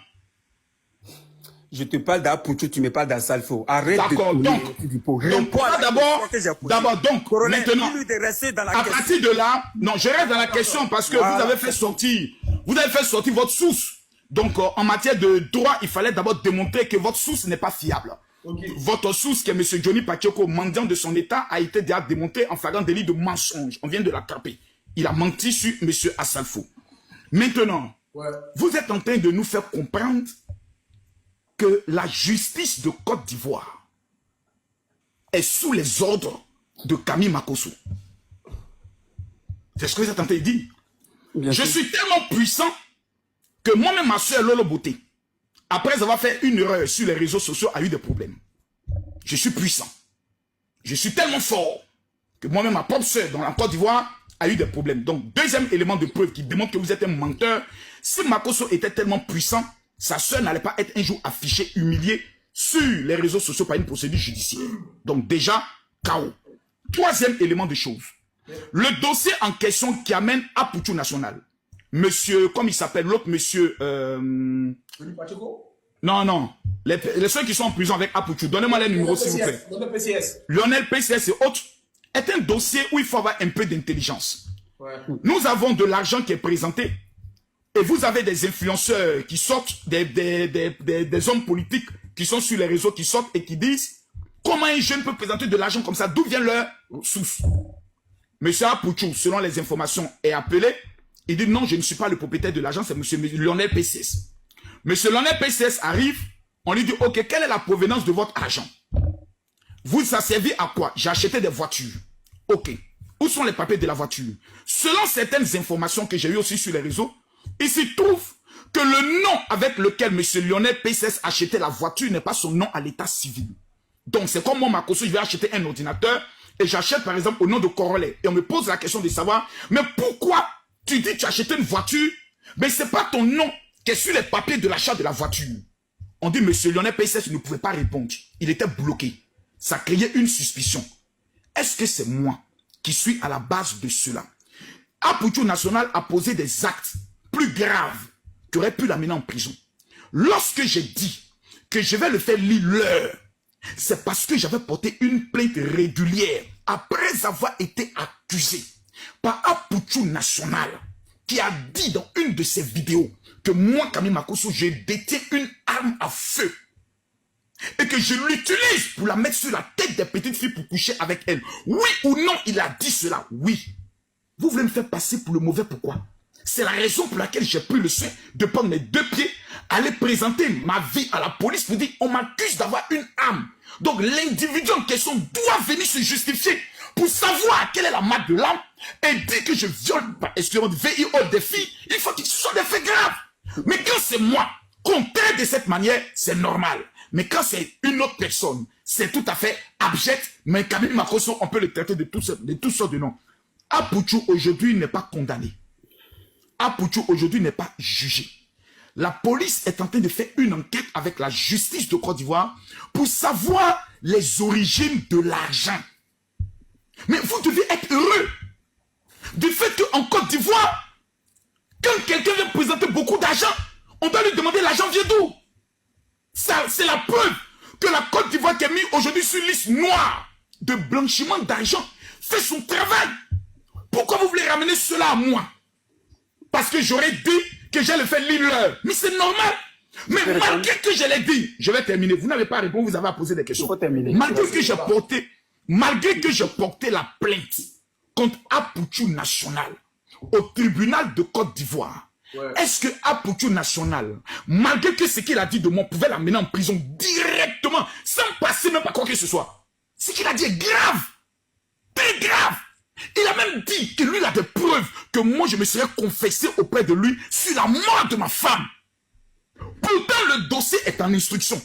Je te parle d'Aputu, tu me parles d'Assalfo. Arrête de D'accord, tourner donc, autour du pot. donc Réponds à la d'abord, question que j'ai posée. donc, Colonel, maintenant, dis-lui de rester dans la à question. partir de là, non, je reste dans la question parce que Voilà. vous avez fait sortir votre source. Donc, en matière de droit, il fallait d'abord démontrer que votre source n'est pas fiable. Okay. Votre source, qui est M. Johnny Pacheco, mendiant de son état, a été déjà démontré en flagrant délit de mensonge. On vient de l'attraper. Il a menti sur M. Assalfo. Maintenant, vous êtes en train de nous faire comprendre que la justice de Côte d'Ivoire est sous les ordres de Camille Makosso. C'est ce que vous êtes en train de dire. Bien Je sûr. suis tellement puissant que moi-même, ma soeur Lolo Beauté, après avoir fait une erreur sur les réseaux sociaux, a eu des problèmes. Je suis puissant. Je suis tellement fort que moi-même, ma propre soeur dans la Côte d'Ivoire a eu des problèmes. Donc, deuxième élément de preuve qui démontre que vous êtes un menteur. Si Makosso était tellement puissant, sa soeur n'allait pas être un jour affichée, humiliée sur les réseaux sociaux par une procédure judiciaire. Donc déjà, chaos. Troisième élément de chose. Le dossier en question qui amène Aputu National. Monsieur, comme il s'appelle, l'autre monsieur... Johnny Pacheco? non. Les ceux qui sont en prison avec Aputu, donnez-moi les numéros s'il vous plaît. Lionel PCS. Lionel PCS et autres est un dossier où il faut avoir un peu d'intelligence. Ouais. Nous avons de l'argent qui est présenté et vous avez des influenceurs qui sortent, des hommes politiques qui sont sur les réseaux, qui sortent et qui disent comment un jeune peut présenter de l'argent comme ça, d'où vient leur source. Monsieur Aputu, selon les informations, est appelé. Il dit non, je ne suis pas le propriétaire de l'argent, c'est monsieur Lionel PCS. Monsieur Lionel PCS arrive, on lui dit ok, quelle est la provenance de votre argent? Vous, ça servi à quoi? J'ai acheté des voitures. Ok. Où sont les papiers de la voiture? Selon certaines informations que j'ai eues aussi sur les réseaux, il se trouve que le nom avec lequel M. Lionel PCS achetait la voiture n'est pas son nom à l'état civil. Donc c'est comme moi, Makosso, je vais acheter un ordinateur et j'achète par exemple au nom de Corollet. Et on me pose la question de savoir, mais pourquoi tu dis que tu as acheté une voiture, mais ce n'est pas ton nom qui est sur les papiers de l'achat de la voiture? On dit, M. Lionel PCS ne pouvait pas répondre. Il était bloqué. Ça créait une suspicion. est-ce que c'est moi qui suis à la base de cela? Apoutou National a posé des actes plus graves qui auraient pu l'amener en prison. Lorsque j'ai dit que je vais le faire lire l'heure, c'est parce que j'avais porté une plainte régulière après avoir été accusé par Apoutou National qui a dit dans une de ses vidéos que moi, Camille Makosso, je détiens une arme à feu et que je l'utilise pour la mettre sur la tête des petites filles pour coucher avec elles. Oui ou non, il a dit cela. Oui. Vous voulez me faire passer pour le mauvais, pourquoi? C'est la raison pour laquelle j'ai pris le soin de prendre mes 2 pieds, aller présenter ma vie à la police pour dire on m'accuse d'avoir une arme. Donc l'individu en question doit venir se justifier pour savoir quelle est la marque de l'arme et dire que je viole, excusez-moi, VIO des filles. Il faut que ce soit des faits graves. Mais quand c'est moi qu'on traite de cette manière, c'est normal. Mais quand c'est une autre personne, c'est tout à fait abject. Mais Camille Makosso, on peut le traiter de toutes sortes de noms. Apoutou aujourd'hui n'est pas condamné. Apoutou aujourd'hui n'est pas jugé. La police est en train de faire une enquête avec la justice de Côte d'Ivoire pour savoir les origines de l'argent. Mais vous devez être heureux du fait qu'en Côte d'Ivoire, quand quelqu'un vient présenter beaucoup d'argent, on doit lui demander l'argent vient d'où. C'est la preuve que la Côte d'Ivoire qui est mise aujourd'hui sur liste noire de blanchiment d'argent fait son travail. Pourquoi vous voulez ramener cela à moi? Parce que j'aurais dit que j'allais faire lire l'heure. Mais c'est normal. Mais malgré que je l'ai dit, je vais terminer. Vous n'avez pas répondu, vous avez posé des questions. Il faut terminer. Malgré que j'ai porté la plainte contre Apoutou National au tribunal de Côte d'Ivoire, est-ce que Apoutou National, malgré que ce qu'il a dit de moi, pouvait l'amener en prison directement, sans passer même par quoi que ce soit? Ce qu'il a dit est grave. Très grave. Il a même dit que lui il a des preuves que moi je me serais confessé auprès de lui sur la mort de ma femme. Pourtant le dossier est en instruction.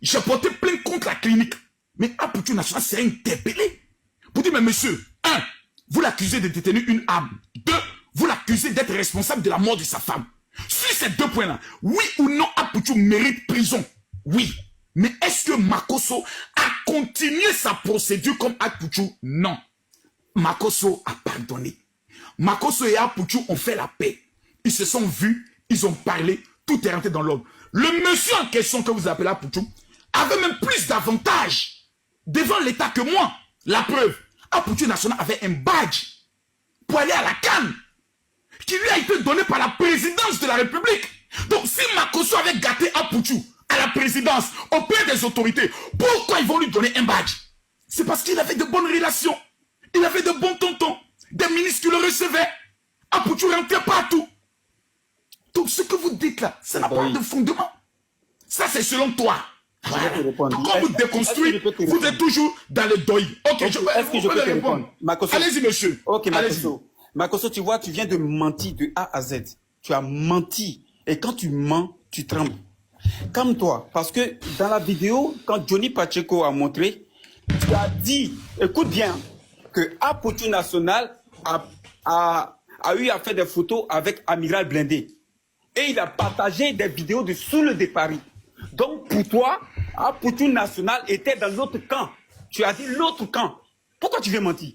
J'ai porté plainte contre la clinique. Mais Apoutou National serait interpellé pour dire mais monsieur, 1, vous l'accusez de détenir une arme. 2, vous l'accusez d'être responsable de la mort de sa femme. Sur ces 2 points-là, oui ou non Apoutou mérite prison? Oui. Mais est-ce que Makosso a continué sa procédure comme Apoutou? Non. Makosso a pardonné. Makosso et Apoutou ont fait la paix. Ils se sont vus, ils ont parlé, tout est rentré dans l'ordre. Le monsieur en question que vous appelez Apoutou avait même plus d'avantages devant l'État que moi. La preuve, Apoutou National avait un badge pour aller à la CAN qui lui a été donné par la présidence de la République. Donc si Makosso avait gâté Apoutou à la présidence auprès des autorités, pourquoi ils vont lui donner un badge? C'est parce qu'il avait de bonnes relations. Il avait de bons tontons, des ministres qui le recevaient. Apoutou rentrait partout. Donc ce que vous dites là, ça n'a pas de fondement. Ça c'est selon toi. Voilà. Quand vous déconstruisez, vous êtes toujours dans le deuil. Ok, est-ce que je peux te répondre? Allez-y monsieur. Ok, Makosso. Makosso, tu vois, tu viens de mentir de A à Z. Tu as menti. Et quand tu mens, tu trembles. Calme-toi. Parce que dans la vidéo, quand Johnny Pacheco a montré, tu as dit, écoute bien, que Apoutou National a eu à faire des photos avec Amiral Blindé. Et il a partagé des vidéos de Soul de Paris. Donc pour toi, Apoutou National était dans l'autre camp. Tu as dit l'autre camp. Pourquoi tu veux mentir?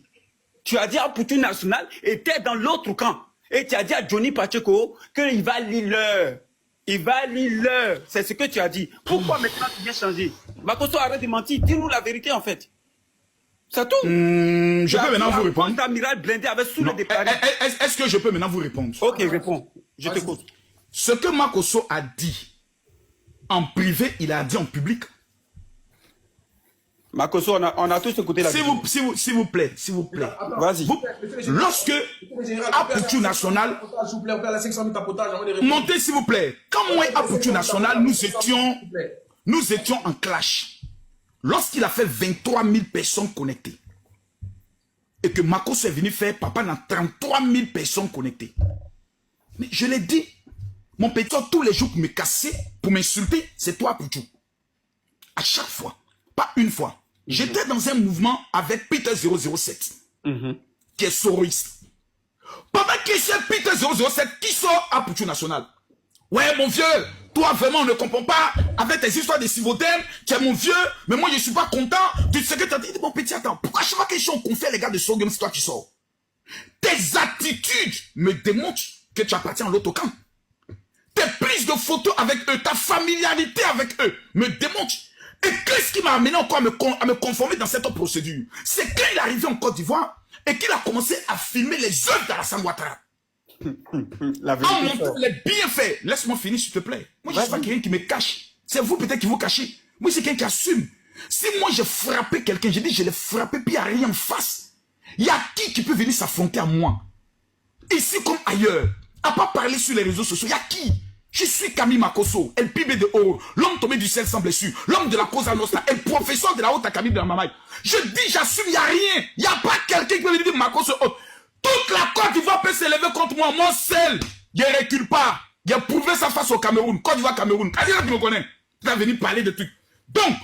Tu as dit Apoutou National était dans l'autre camp. Et tu as dit à Johnny Pacheco qu'il va lire l'heure. Il va lire l'heure. C'est ce que tu as dit. Pourquoi maintenant tu viens changer? Makosso, arrête de mentir. Dis-nous la vérité en fait. C'est tout. Je peux maintenant vous répondre. Amiral Blindé avec sous le départ. Est-ce que je peux maintenant vous répondre? Ok, réponds. Je t'écoute. Ce que Makosso a dit en privé, il a dit en public. Makosso, on a tous écouté la vidéo. S'il vous plaît. Vas-y. Lorsque Apoutou National... Montez s'il vous plaît. Quand moi et Apoutou National, nous étions en clash. Lorsqu'il a fait 23 000 personnes connectées, et que Makosso est venu faire papa dans 33 000 personnes connectées. Mais je l'ai dit, mon petit, tous les jours pour me casser, pour m'insulter, c'est toi, Apoutou. À chaque fois, pas une fois. J'étais dans un mouvement avec Peter 007, qui est soroïste. Pendant qu'il y a Peter 007 qui sort Apoutou National. Ouais, mon vieux, Toi, vraiment, on ne comprend pas. Avec tes histoires de civotèmes, tu es mon vieux, mais moi, je ne suis pas content. Tu sais que tu as dit, mon petit, attends, pourquoi chaque fois que je suis en conflit, les gars de Sorghum, c'est toi qui sors? Tes attitudes me démontrent que tu appartiens à l'autre camp. Tes prises de photos avec eux, ta familiarité avec eux me démontrent. Et qu'est-ce qui m'a amené encore à me conformer dans cette procédure? C'est quand il est arrivé en Côte d'Ivoire et qu'il a commencé à filmer les œuvres d'Alassane Ouattara. La En vérité montrant sort. les bienfaits. Laisse-moi finir, s'il te plaît. Moi, je ne suis pas quelqu'un qui me cache. C'est vous peut-être qui vous cachez. Moi, c'est quelqu'un qui assume. Si moi, j'ai frappé quelqu'un, j'ai dit, je l'ai frappé, puis il n'y a rien en face. Il y a qui peut venir s'affronter à moi? Ici comme ailleurs. À pas parler sur les réseaux sociaux, il y a qui? Je suis Camille Makosso, El Pibe de Oro, l'homme tombé du ciel sans blessure, l'homme de la cause à Nostra, et le professeur de la haute académie de la Mamaï. Je dis, j'assume, il n'y a rien. Il n'y a pas quelqu'un qui peut venir dire Makosso. Toute la Côte d'Ivoire peut s'élever contre moi, moi seul. Je ne recule pas. J'ai prouvé ça face au Cameroun. Côte d'Ivoire, Cameroun. Qu'est-ce que tu me connais? Tu vas venir parler de trucs. Donc,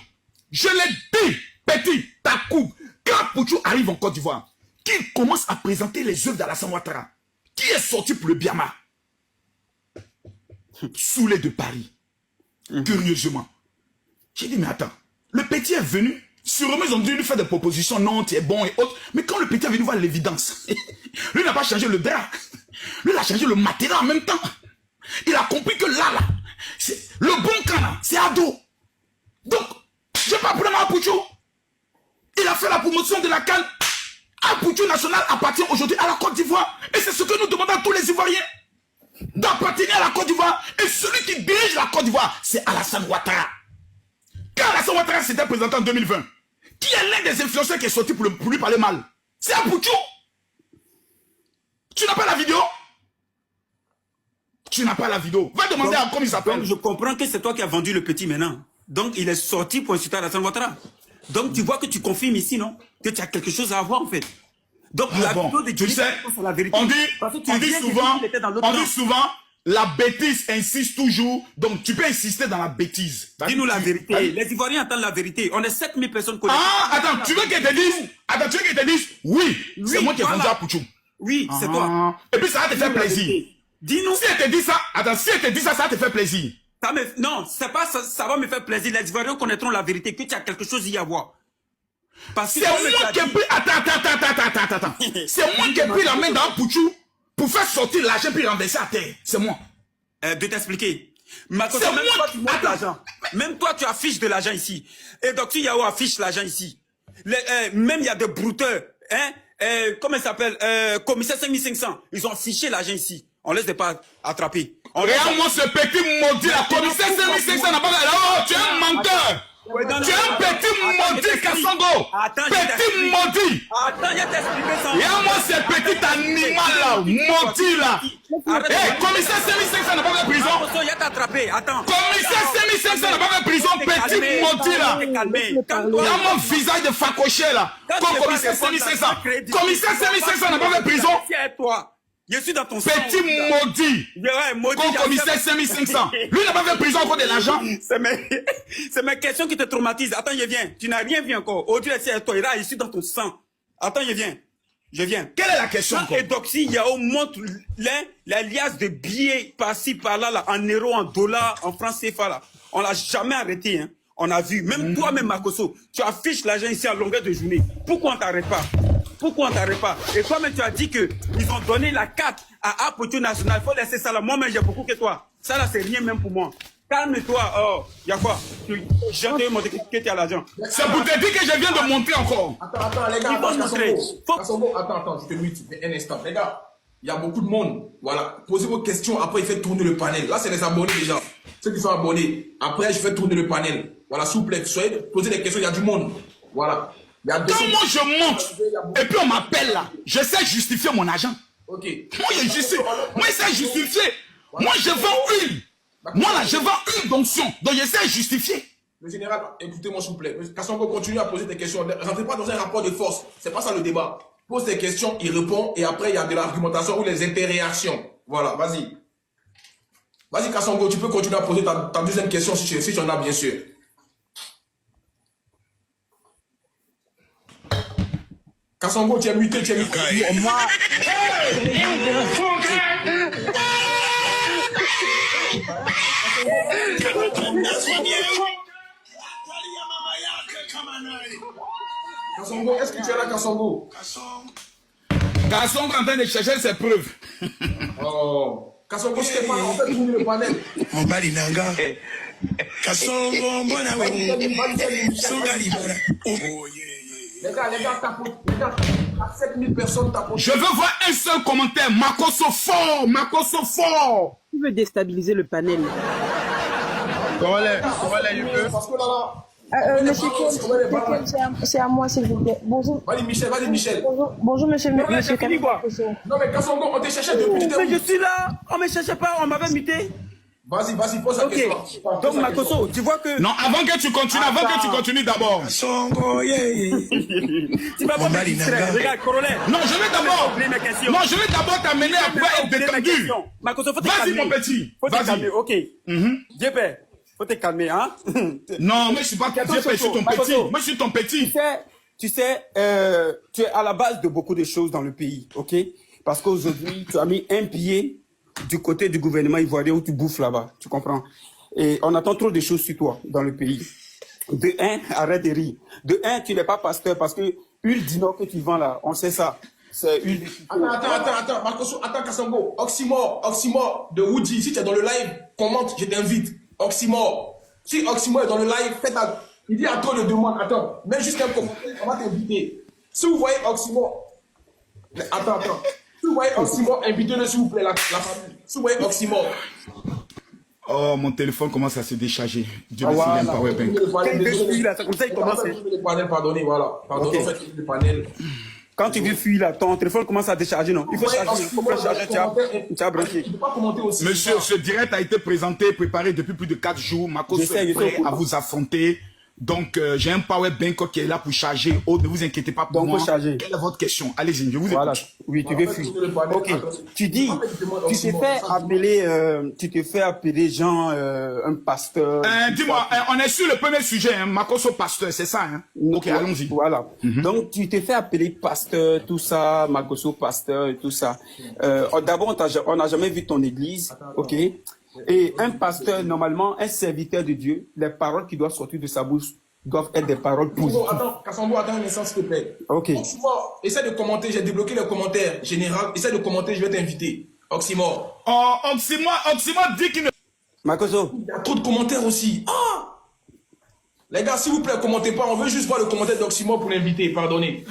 je l'ai dit, petit, ta coupe, quand Pouchou arrive en Côte d'Ivoire, qu'il commence à présenter les œuvres d'Alassane Ouattara, qui est sorti pour le Biama, Soulé de Paris, curieusement. J'ai dit, mais attends, le petit est venu, sûrement ils ont dû lui faire des propositions, non, tu es bon et autres, mais quand le petit est venu voir l'évidence, lui n'a pas changé le drap, lui il a changé le matériel en même temps. Il a compris que là, le bon camp là, c'est Ado. Donc, j'ai pas de problème à Pouchou. Il a fait la promotion de la CAN. Pouchou national appartient aujourd'hui à la Côte d'Ivoire. Et c'est ce que nous demandons à tous les Ivoiriens. D'appartenir à la Côte d'Ivoire. Et celui qui dirige la Côte d'Ivoire, c'est Alassane Ouattara. Quand Alassane Ouattara s'était présenté en 2020, qui est l'un des influenceurs qui est sorti pour lui parler mal? C'est Pouchou. Tu n'as pas la vidéo? Tu n'as pas la vidéo. Va demander à comment il s'appelle. Donc, je comprends que c'est toi qui as vendu le petit maintenant. Donc, il est sorti pour insulter Alassane Ouattara. Donc, tu vois que tu confirmes ici, non? Que tu as quelque chose à avoir, en fait. Donc, la vidéo de Johnny, tu sais, c'est la vérité. on dit souvent, la bêtise insiste toujours. Donc, tu peux insister dans la bêtise. Dis-nous la vérité. Les Ivoiriens attendent la vérité. On est 7000 personnes connectées. Ah, attends, tu veux qu'elle te dise, oui, c'est moi qui ai vendu à Pouchou. Oui, c'est toi. Et puis, ça va te faire plaisir. Dis-nous. Si elle te dit ça, attends, si elle te dit ça, ça va te faire plaisir. Non, c'est pas ça, ça va me faire plaisir. Les Ivoiriens connaîtront la vérité, que tu as quelque chose à y avoir. Parce que c'est moi qui ai pris. Attends. C'est moi qui ai pris la main dans Pouchou pour faire sortir l'argent puis renverser à terre. C'est moi. De t'expliquer. Même moi toi, tu qui- montres Attends. l'argent. Même toi, tu affiches de l'argent ici. Et Dr Yao affiche l'argent ici. Même il y a des brouteurs. Hein? Comment il s'appelle? Commissaire 5500. Ils ont affiché l'argent ici. On laisse pas attraper. Regarde-moi ce petit maudit là. Commissaire 5500 n'a pas. Oh, tu es un menteur. Tu es un petit maudit, Kassongo. Petit maudit. Attends, il y a t'expliqué ça. Regarde-moi ce petit animal là. Maudit là. Eh, commissaire 5500 n'a pas fait prison. Il y a t'attrapé. Attends. Commissaire 5500 n'a pas fait prison. Petit maudit là. Regarde mon visage de facoché là. Comme commissaire 5500. Commissaire 5500 n'a pas fait prison. C'est toi. Je suis dans ton sang. Petit maudit. Ouais, maudit. Comme commissaire 5500. Lui n'a pas fait prison encore de l'argent. C'est mes questions qui te traumatisent. Attends, je viens. Tu n'as rien vu encore. Aujourd'hui, c'est toi. Là, je suis dans ton sang. Attends, je viens. Je viens. Quelle est la question encore? Et Doxy, il y a au montre la liasse de billets par-ci, par-là, là, en euros, en dollars, en francs CFA, là. On l'a jamais arrêté, hein. On a vu. Même toi, même Makosso, tu affiches l'argent ici à longueur de journée. Pourquoi on t'arrête pas? Pourquoi on t'arrête pas? Et toi-même, tu as dit que ils ont donné la carte à Pouchou National. Faut laisser ça là. Moi-même, j'ai beaucoup que toi. Ça là, c'est rien même pour moi. Calme-toi. Oh, y a quoi? Je te montrer que tu as l'argent. C'est pour te dire que je viens de montrer encore. Attends, les gars, Il faut montrer. Kassongo, attends, je te mute un instant. Les gars, il y a beaucoup de monde. Voilà. Posez vos questions, après, il fait tourner le panel. Là, c'est les abonnés déjà. Ceux qui sont abonnés. Après, je fais tourner le panel. Voilà, s'il vous plaît, posez des questions, il y a du monde. Voilà. Il y a Quand moi je monte, et puis on m'appelle là, je sais justifier mon argent. Ok. Moi je justifie. Moi je sais justifier. Moi je vends une. Moi là, je vends une donction. Donc je sais justifier. Le général, écoutez-moi s'il vous plaît. Kassongo, continue à poser des questions. Ne rentrez pas dans un rapport de force. C'est pas ça le débat. Pose des questions, il répond, et après il y a de l'argumentation ou les interréactions. Voilà, vas-y. Vas-y Kassongo, tu peux continuer à poser ta deuxième question si tu en as, bien sûr. Kassongo, tu es muté, tu es muté. Kassongo, est-ce que tu es là, Kassongo? Garçon en train de chercher ses preuves. Oh. Kassongo, je t'ai pas en fait tourné le panel. Mobali nanga. Kasongo mbona wewe. Songa libora. Oh yeah. Les gars, tapotent. Les gars, 7000 personnes tapotent. Je veux voir un seul commentaire. Makoso fort, Makoso fort. Qui veut déstabiliser le panel? Comment les Parce que là, Monsieur Ken, c'est à moi, s'il vous plaît. Bonjour. vas-y, Michel. Bonjour, monsieur Là, Monsieur t'as fini quoi? Non, mais Kassongo, on t'a cherché depuis Mais je suis là, on me cherchait pas, on m'avait muté. Vas-y, pose la Ok, question. donc Makoso, tu vois que... Non, avant que tu continues, d'abord. Songo yeah. Tu vas pas me distraire, regarde, corollaire. Non, je vais d'abord. Oublier mes questions. Non, je vais d'abord t'amener à pouvoir être détendu. Makoso, faut te Vas-y, calmer. mon petit. Faut te Vas-y. calmer, ok. Djebé, faut te calmer, hein. Non, mais je suis pas ton petit. Je suis ton petit. Moi, je suis ton petit. Tu sais, tu es à la base de beaucoup de choses dans le pays, ok? Parce qu'aujourd'hui, tu as mis un pied du côté du gouvernement ivoirien où tu bouffes là-bas, tu comprends? Et on attend trop de choses sur toi dans le pays. De un, arrête de rire. De un, tu n'es pas pasteur parce que huile d'Inor que tu vends là, on sait ça. C'est huile de... Attends, Marcoso, attends, Kassongo. Oxymore de Woody. Si tu es dans le live, commente, je t'invite. Oxymore. Si Oxymore est dans le live, il dit à toi, le demande. Attends, mets juste un commentaire, on va t'inviter. Si vous voyez Oxymore. Attends. Si vous voyez Oxymore, invitez-le s'il vous plaît, la famille. Si vous voyez Oxymore. Oh, mon téléphone commence à se décharger. Dieu merci, il y a un powerbank. C'est comme ça il commence. Pardonnez, voilà. Pardonnez, Ok. en fait, le panel. Quand tu veux fuir là, ton téléphone commence à décharger, non? Il faut charger, il faut pas charger, tu as branché. Je ne peux pas commenter aussi. Monsieur, ce direct a été présenté, préparé depuis plus de 4 jours. Makoso J'essaie, est prêt j'essaie. à vous affronter. Donc, j'ai un powerbank qui est là pour charger. Oh, ne vous inquiétez pas pour Donc, moi. faut charger. Quelle est votre question? Allez-y, je vous Voilà. écoute. Oui, tu veux fuir. Ok. Tu dis, tu te fais appeler Jean, un pasteur. Dis-moi, on est sur le premier sujet, hein, Makoso pasteur, c'est ça, hein? Ok, allons-y. Voilà. Donc, tu te fais appeler pasteur, tout ça, Makoso pasteur et tout ça. D'abord, on n'a jamais vu ton église, ok? Et un pasteur, normalement, un serviteur de Dieu, les paroles qui doivent sortir de sa bouche doivent être des paroles positives. Kassongo, attends un instant, s'il te plaît. Ok. Oxymore, essaie de commenter. J'ai débloqué les commentaires général. Essaie de commenter, je vais t'inviter. Oxymore. Oh, Oxymore dit qu'il ne... Makoso, Il y a trop de commentaires aussi. Ah! Les gars, s'il vous plaît, commentez pas. On veut juste voir le commentaire d'Oxymore pour l'inviter. Pardonnez.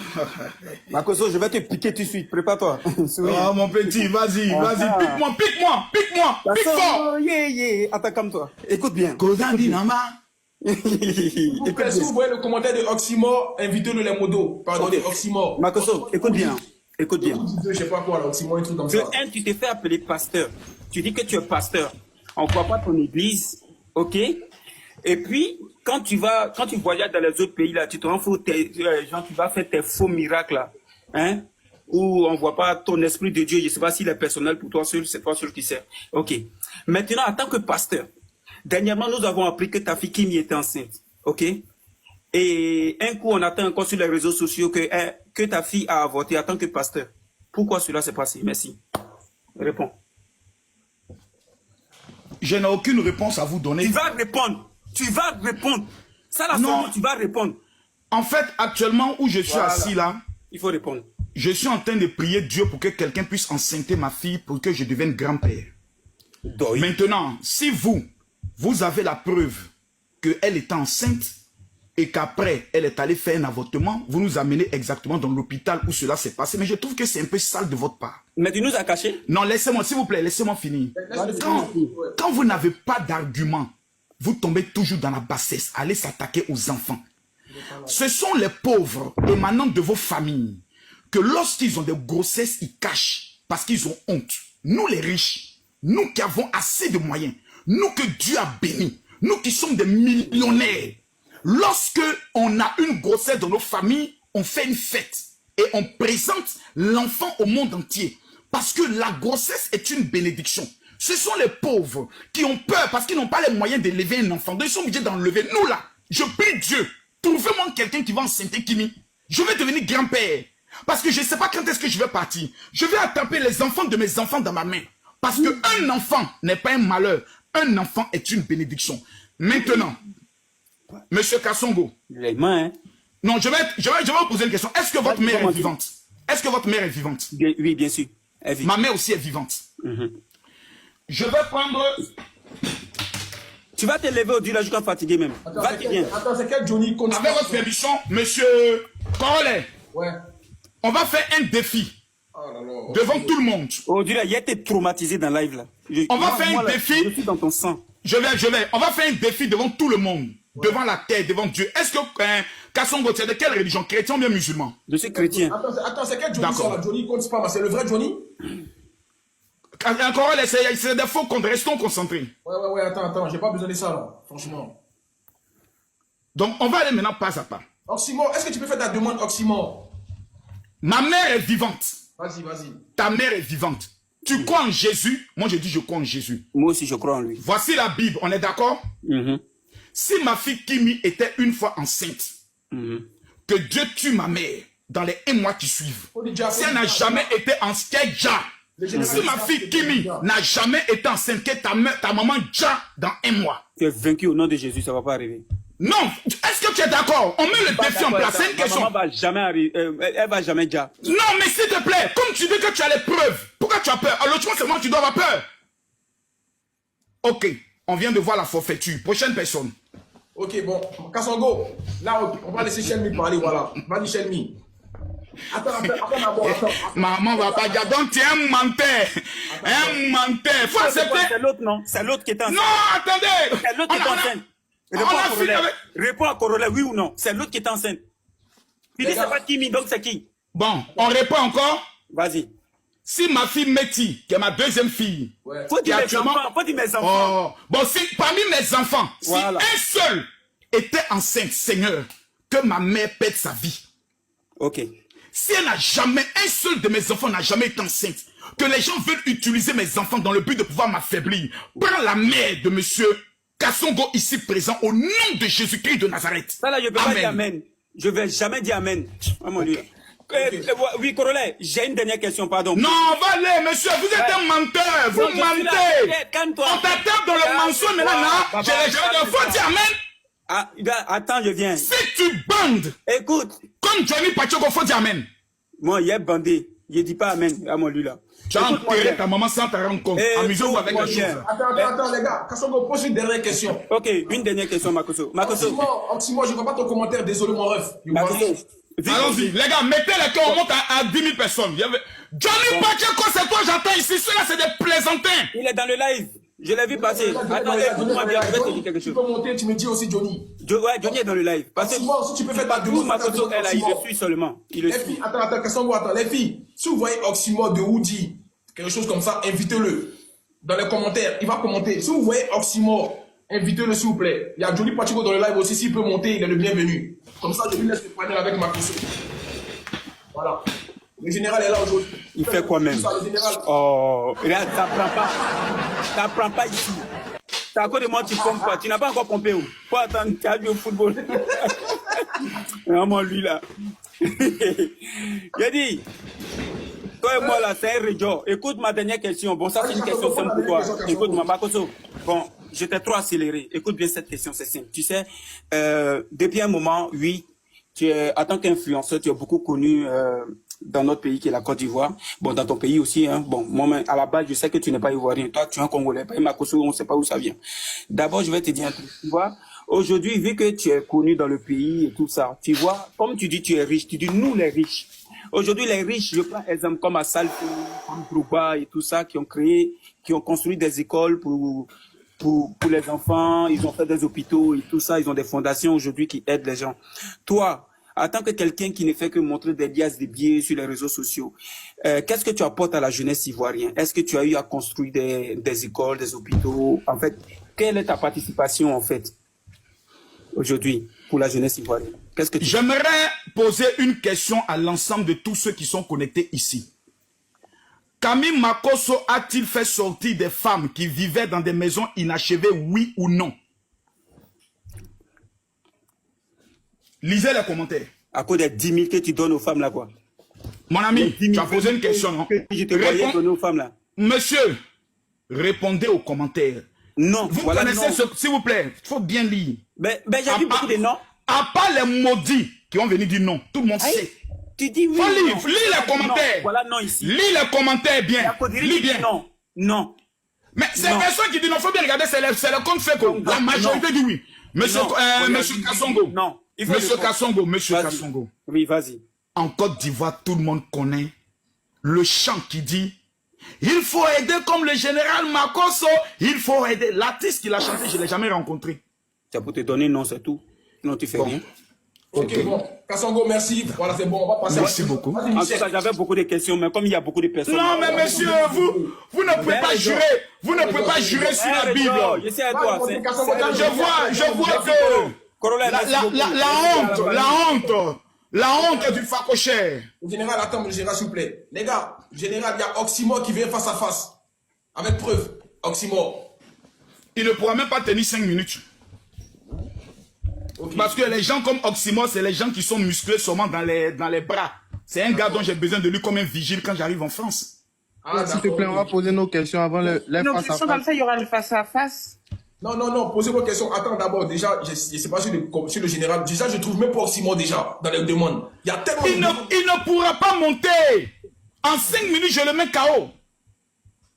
Makoso, je vais te piquer tout de suite. Prépare-toi. Oh, mon petit, vas-y, pique fort. Oh, yeah. Attends, calme-toi. Écoute bien. Kozandi Nama. S'il vous plaît, si vous voyez le commentaire de Oxymore, invitez-le les modos. Pardonnez, Oxymore. Makoso, écoute bien. Écoute bien. Je sais pas quoi, là, Oxymore, un truc comme ça. Un, tu t'es fait appeler pasteur. Tu dis que tu es pasteur. On ne voit pas ton église, ok? Et puis, quand tu voyages dans les autres pays, là, tu te rends fou, genre, tu vas faire tes faux miracles, là, hein? Où on ne voit pas ton esprit de Dieu. Je ne sais pas s'il est personnel pour toi seul, c'est toi seul qui sais. Ok. Maintenant, en tant que pasteur, dernièrement, nous avons appris que ta fille Kimi était enceinte, ok? Et un coup, on attend encore sur les réseaux sociaux que ta fille a avorté en tant que pasteur. Pourquoi cela s'est passé? Merci. Réponds. Je n'ai aucune réponse à vous donner. Tu vas répondre. Ça, la Non. seule, tu vas répondre. En fait, actuellement où je suis assis là, Il faut répondre. je suis en train de prier Dieu pour que quelqu'un puisse enceinter ma fille pour que je devienne grand-père. Maintenant, si vous avez la preuve qu'elle était enceinte et qu'après, elle est allée faire un avortement, vous nous amenez exactement dans l'hôpital où cela s'est passé. Mais je trouve que c'est un peu sale de votre part. Mais tu nous as caché. Non, laissez-moi, s'il vous plaît, laissez-moi finir. Quand vous n'avez pas d'argument, vous tombez toujours dans la bassesse. Allez s'attaquer aux enfants. Ce sont les pauvres émanant de vos familles que lorsqu'ils ont des grossesses, ils cachent parce qu'ils ont honte. Nous les riches, nous qui avons assez de moyens, nous que Dieu a bénis, nous qui sommes des millionnaires, lorsque on a une grossesse dans nos familles, on fait une fête et on présente l'enfant au monde entier. Parce que la grossesse est une bénédiction. Ce sont les pauvres qui ont peur parce qu'ils n'ont pas les moyens d'élever un enfant. Donc ils sont obligés d'enlever. Nous là, je prie Dieu, trouvez-moi quelqu'un qui va enceinter Kimi. Je vais devenir grand-père. Parce que je ne sais pas quand est-ce que je vais partir. Je vais attraper les enfants de mes enfants dans ma main. Parce qu'un enfant n'est pas un malheur. Un enfant est une bénédiction. Maintenant, Monsieur Kassongo. Les mains, hein? Non, je vais vous poser une question. Est-ce que votre mère est vivante? Est-ce que votre mère est vivante? Oui, bien sûr. Ma mère aussi est vivante. Je vais prendre... Tu vas te lever au-dessus là jusqu'à fatiguer même. Va-t-il bien. Attends, c'est quel Johnny compte? Avec votre permission, Monsieur Corolet, Ouais. on va faire un défi Oh là là. devant tout le monde. Aujourd'hui là, il a été traumatisé dans le live là. On va faire un là, défi. Je suis dans ton sang. Je vais. On va faire un défi devant tout le monde. Devant la terre, devant Dieu. Est-ce que Kassongo, c'est de quelle religion? Chrétien ou bien musulman? Je suis chrétien. Attends, c'est quel Johnny ça là? Johnny compte pas, c'est le vrai Johnny? Encore, c'est des faux comptes. Restons concentrés. Ouais, attends, j'ai pas besoin de ça là, franchement. Donc, on va aller maintenant pas à pas. Oxymore, est-ce que tu peux faire ta demande, Oxymore? Ma mère est vivante. Vas-y. Ta mère est vivante. Tu crois en Jésus? Moi, je dis je crois en Jésus. Moi aussi, je crois en lui. Voici la Bible, on est d'accord? Si ma fille Kimi était une fois enceinte, que Dieu tue ma mère dans les 1 mois qui suivent, si elle n'a jamais été enceinte, si ma fille Kimi n'a jamais été enceinte, que ta maman déjà dans 1 mois. Tu es vaincu au nom de Jésus, ça ne va pas arriver. Non, est-ce que tu es d'accord? On met le défi en place, c'est une question. Maman va jamais arriver, elle va jamais déjà. Non, mais s'il te plaît, comme tu dis que tu as les preuves, pourquoi tu as peur? Alors, tu vois, c'est moi qui dois avoir peur. Ok, on vient de voir la forfaiture. Prochaine personne. Ok, bon, Kassongo, là, on va laisser Shelmy parler, voilà. Vas-y, Shelmy. Attends, d'abord. Maman va pas dire, donc tu es un menteur. Un menteur. Faut accepter. C'est l'autre, non? C'est l'autre qui est enceinte. Non, attendez. C'est l'autre qui est enceinte. Réponds à Corolla, oui ou non? C'est l'autre qui est enceinte. Tu dis c'est pas Kimi, donc c'est qui? Bon, on répond encore. Vas-y. Si ma fille Métis, qui est ma deuxième fille, faut dire mes enfants, faut dire mes enfants. Oh, bon, si parmi mes enfants, voilà. Si un seul était enceinte, Seigneur, que ma mère perde sa vie. Ok. Si elle n'a jamais, un seul de mes enfants n'a jamais été enceinte, que les gens veulent utiliser mes enfants dans le but de pouvoir m'affaiblir, prends la mère de monsieur Kassongo ici présent au nom de Jésus-Christ de Nazareth. Ça là, je ne peux pas dire amen. Je ne vais jamais dire amen. Oh mon Dieu. Oui, Corolla, j'ai une dernière question, pardon. Non, allez, monsieur, vous êtes un menteur, vous mentez. On t'attaque dans le mensonge maintenant, je faut dire amen. Ah, attends, je viens. Si tu bandes, écoute, comme Johnny Pacheco, faut dire amen. Moi, il est bandé, je ne dis pas amen à mon lui là. Tu as enterré ta maman sans te rendre compte. Amusez-vous avec les choses. Attends, les gars. Kassongo, pose une dernière question. Ok, une dernière question, Makoso. Oxymore, je ne vois pas ton commentaire. Désolé, mon ref. Allons-y, les gars, mettez les cœurs, on monte à 10 000 personnes. Johnny Pacheco, c'est toi, j'attends ici. Ceux-là, c'est des plaisantins. Il est dans le live. Je l'ai vu passer. Attendez, écoute-moi bien, je vais te dire quelque chose. Tu peux monter, tu me dis aussi Johnny. Ouais, Johnny est dans le live. Parce que si tu peux faire ta demande. Makoso, elle a, il le suit seulement. Il le suit. Attends, Kassongo, attends. Les filles, si vous voyez Oxymore de Woody, quelque chose comme ça, invitez-le. Dans les commentaires, il va commenter. Si vous voyez Oxymore, invitez-le s'il vous plaît. Il y a Johnny Pacheco dans le live aussi. S'il peut monter, il est le bienvenu. Comme ça, je lui laisse le panel avec Makoso. Voilà. Le général est là aujourd'hui. Il fait quoi même? Oh, regarde, ça prend pas ici. C'est à cause de moi tu pompes quoi? Tu n'as pas encore pompé où? Faut attendre, tu as vu au football. Vraiment lui là. J'ai dit, toi et moi là, c'est un réjo. Écoute ma dernière question. Bon, ça c'est une question simple pour toi. Écoute-moi, Makoso. Bon, j'étais trop accéléré. Écoute bien cette question, c'est simple. Tu sais, depuis un moment, oui, tu es, en tant qu'influenceur, tu es beaucoup connu dans notre pays qui est la Côte d'Ivoire. Bon, dans ton pays aussi. Hein. Bon, moi, à la base, je sais que tu n'es pas ivoirien. Toi, tu es un Congolais. Pas Makoso, on ne sait pas où ça vient. D'abord, je vais te dire un truc. Tu vois, aujourd'hui, vu que tu es connu dans le pays et tout ça, tu vois, comme tu dis, tu es riche. Tu dis, nous, les riches. Aujourd'hui, les riches, je prends exemple comme Assalto, comme Drouba et tout ça, qui ont construit des écoles pour les enfants. Ils ont fait des hôpitaux et tout ça. Ils ont des fondations aujourd'hui qui aident les gens. Toi, en tant que quelqu'un qui ne fait que montrer des liasses de billets sur les réseaux sociaux, qu'est-ce que tu apportes à la jeunesse ivoirienne? Est-ce que tu as eu à construire des écoles, des hôpitaux? En fait, quelle est ta participation en fait aujourd'hui pour la jeunesse ivoirienne? Qu'est-ce que J'aimerais poser une question à l'ensemble de tous ceux qui sont connectés ici. Camille Makoso a-t-il fait sortir des femmes qui vivaient dans des maisons inachevées, oui ou non? Lisez les commentaires. À cause des 10 000 que tu donnes aux femmes là, quoi. Mon ami, tu as posé une question, non? Je te voyais donner aux femmes là. Monsieur, répondez aux commentaires. Non. Vous Voilà, connaissez non. s'il vous plaît, il faut bien lire. Ben, j'ai vu beaucoup de noms. À part les maudits qui ont venu dire non, tout le monde Aïe. sait. Tu dis oui. Faut lire, non. lis les Non, commentaires. voilà, non, ici. Lis les commentaires bien. La Codiri Lis qui dit bien. non. Non. Mais c'est Non. personne qui dit non, faut bien regarder, c'est le compte fait que la majorité dit oui. Monsieur, Non. monsieur Kassongo. Non. Il faut Monsieur répondre. Kassongo, monsieur Vas-y. Kassongo. Oui, vas-y. En Côte d'Ivoire, tout le monde connaît le chant qui dit il faut aider comme le général Makosso, il faut aider. L'artiste qui l'a chanté, je ne l'ai jamais rencontré. C'est pour te donner non, c'est tout. Non, tu fais rien. Ok, bon. Kassongo, merci. Voilà, c'est bon. On va passer Merci beaucoup. Vas-y, En tout Michel. cas, j'avais beaucoup de questions, mais comme il y a beaucoup de personnes. Non, mais monsieur, vous ne pouvez pas jurer. Vous ne pouvez pas jurer sur la Bible. Je sais à toi. Ouais, Kassongo, Je vois que Corolla, la honte du facochère. Général, attends, le général, s'il vous plaît. Les gars, général, il y a Oxymore qui vient face à face. Avec preuve. Oxymore. Il ne pourra même pas tenir 5 minutes. Ok. Parce que les gens comme Oxymore, c'est les gens qui sont musclés seulement dans les bras. C'est un gars dont j'ai besoin de lui comme un vigile quand j'arrive en France. Ah, S'il te plaît, on va poser nos questions avant les Nos face à questions comme face. ça, il y aura le face-à-face. Non, posez vos questions. Attends, d'abord, déjà, je sais pas sur le général. Déjà, je trouve même pas Oxymore déjà dans les demandes. Il y a tellement Il ne pourra pas monter. En 5 minutes, je le mets KO.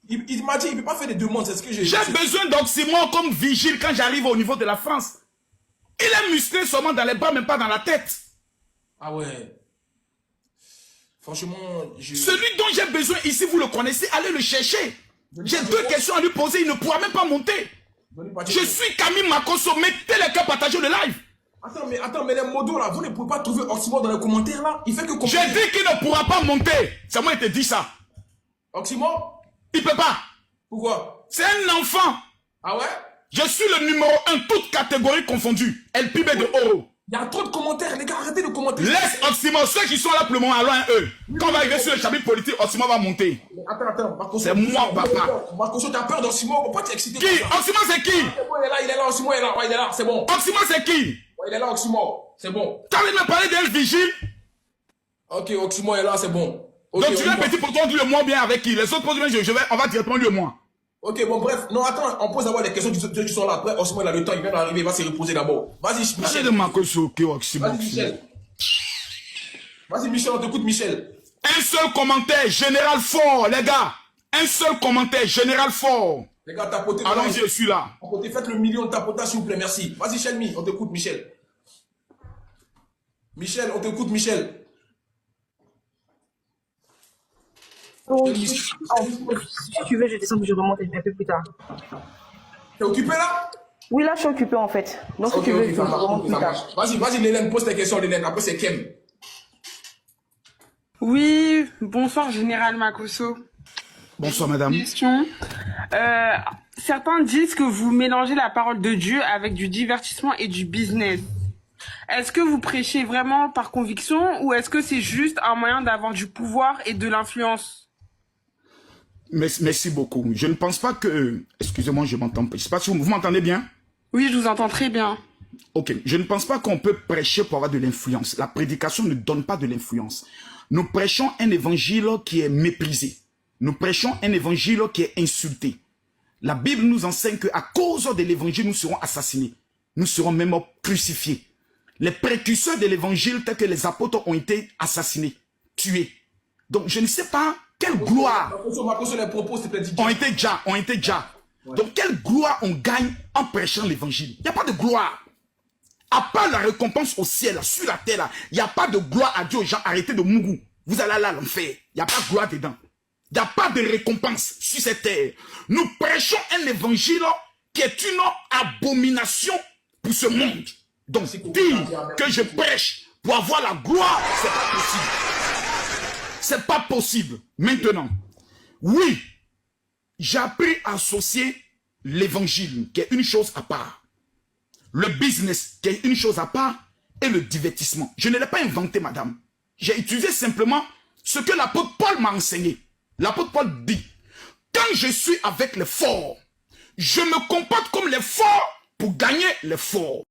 Il m'a dit, il ne peut pas faire des demandes, c'est ce que j'ai dit. J'ai besoin d'Oxymore comme vigile quand j'arrive au niveau de la France. Il est musclé seulement dans les bras, mais pas dans la tête. Ah ouais. Franchement, Celui dont j'ai besoin ici, vous le connaissez, allez le chercher. J'ai 2 questions à lui poser, il ne pourra même pas monter. Je suis Camille Makosso, mettez les cœurs, partagez le live. Attends, mais les modos là, vous ne pouvez pas trouver Oxymore dans les commentaires là. Il fait que J'ai dit qu'il ne pourra pas monter. C'est moi qui te dis ça. Oxymore? Il peut pas. Pourquoi? C'est un enfant. Ah ouais? Je suis le numéro 1, toutes catégories confondues. El Pibe de Oro. Il y a trop de commentaires, les gars, arrêtez de commenter. Laisse Oxymore, ceux qui sont là pour le moment, allons eux. Quand on va arriver sur le chapitre politique, Oxymore va monter. Attends, Makosso. C'est moi, papa. Makosso, t'as peur d'Oxymore, pourquoi t'es excité? Qui? Oxymore, c'est qui? Il est là, Oxymore est là, ouais, il est là, c'est bon. Oxymore, c'est qui? Ouais, il est là, Oxymore, c'est bon. Quand il me parlait d'un vigile, Ok, Oxymore est là, c'est bon. Ok, donc tu veux un petit poton, dis-le-moi bien avec qui? Les autres potos, on va directement lui et moi. Ok, bon, bref. Non, attends, on pose d'abord les questions qui sont là. Après, Oxymore, il a le temps, il vient d'arriver, il va se reposer d'abord. Vas-y, Arrête Michel. de Makosso, ok, Oxymore. Vas-y, Michel. Vas-y, Michel, on t'écoute, Michel. Un seul commentaire, général fort, les gars. Un seul commentaire, général fort. Les gars, tapotez. Allons-y, je suis là. Tapotez, faites le million de tapotage, s'il vous plaît, merci. Vas-y, Shelmy, on t'écoute, Michel. Michel, on t'écoute, Michel. Si tu veux, je descends, je remonte un peu plus tard. T'es occupé là? Oui, là, je suis occupée en fait. Donc, si Ok, tu veux, ok, je ça marche, remonte plus ça tard. marche. Vas-y, Lélène, pose tes questions, Lélène. Après, c'est Kem. Oui, bonsoir Général Makosso. Bonsoir, madame. Question. Certains disent que vous mélangez la parole de Dieu avec du divertissement et du business. Est-ce que vous prêchez vraiment par conviction ou est-ce que c'est juste un moyen d'avoir du pouvoir et de l'influence? Merci beaucoup. Je ne pense pas que... Excusez-moi, je m'entends pas. Je sais pas si vous m'entendez bien? Oui, je vous entends très bien. Ok. Je ne pense pas qu'on peut prêcher pour avoir de l'influence. La prédication ne donne pas de l'influence. Nous prêchons un évangile qui est méprisé. Nous prêchons un évangile qui est insulté. La Bible nous enseigne qu'à cause de l'évangile, nous serons assassinés. Nous serons même crucifiés. Les précurseurs de l'évangile, tels que les apôtres, ont été assassinés, tués. Donc, je ne sais pas quelle gloire Makosso, les propos, c'était dit. ont été déjà. Ouais. Donc, quelle gloire on gagne en prêchant l'évangile? Il n'y a pas de gloire. À part la récompense au ciel, sur la terre, il n'y a pas de gloire à Dieu aux gens. Arrêtez de mougou. Vous allez aller à l'enfer. Il n'y a pas de gloire dedans. Il n'y a pas de récompense sur cette terre. Nous prêchons un évangile qui est une abomination pour ce monde. Donc, dire que je prêche pour avoir la gloire, c'est pas possible. C'est pas possible. Maintenant, oui, j'ai appris à associer l'évangile, qui est une chose à part, le business, qui est une chose à part, et le divertissement. Je ne l'ai pas inventé, madame. J'ai utilisé simplement ce que l'apôtre Paul m'a enseigné. L'apôtre Paul dit, quand je suis avec les forts, je me comporte comme les forts pour gagner les forts.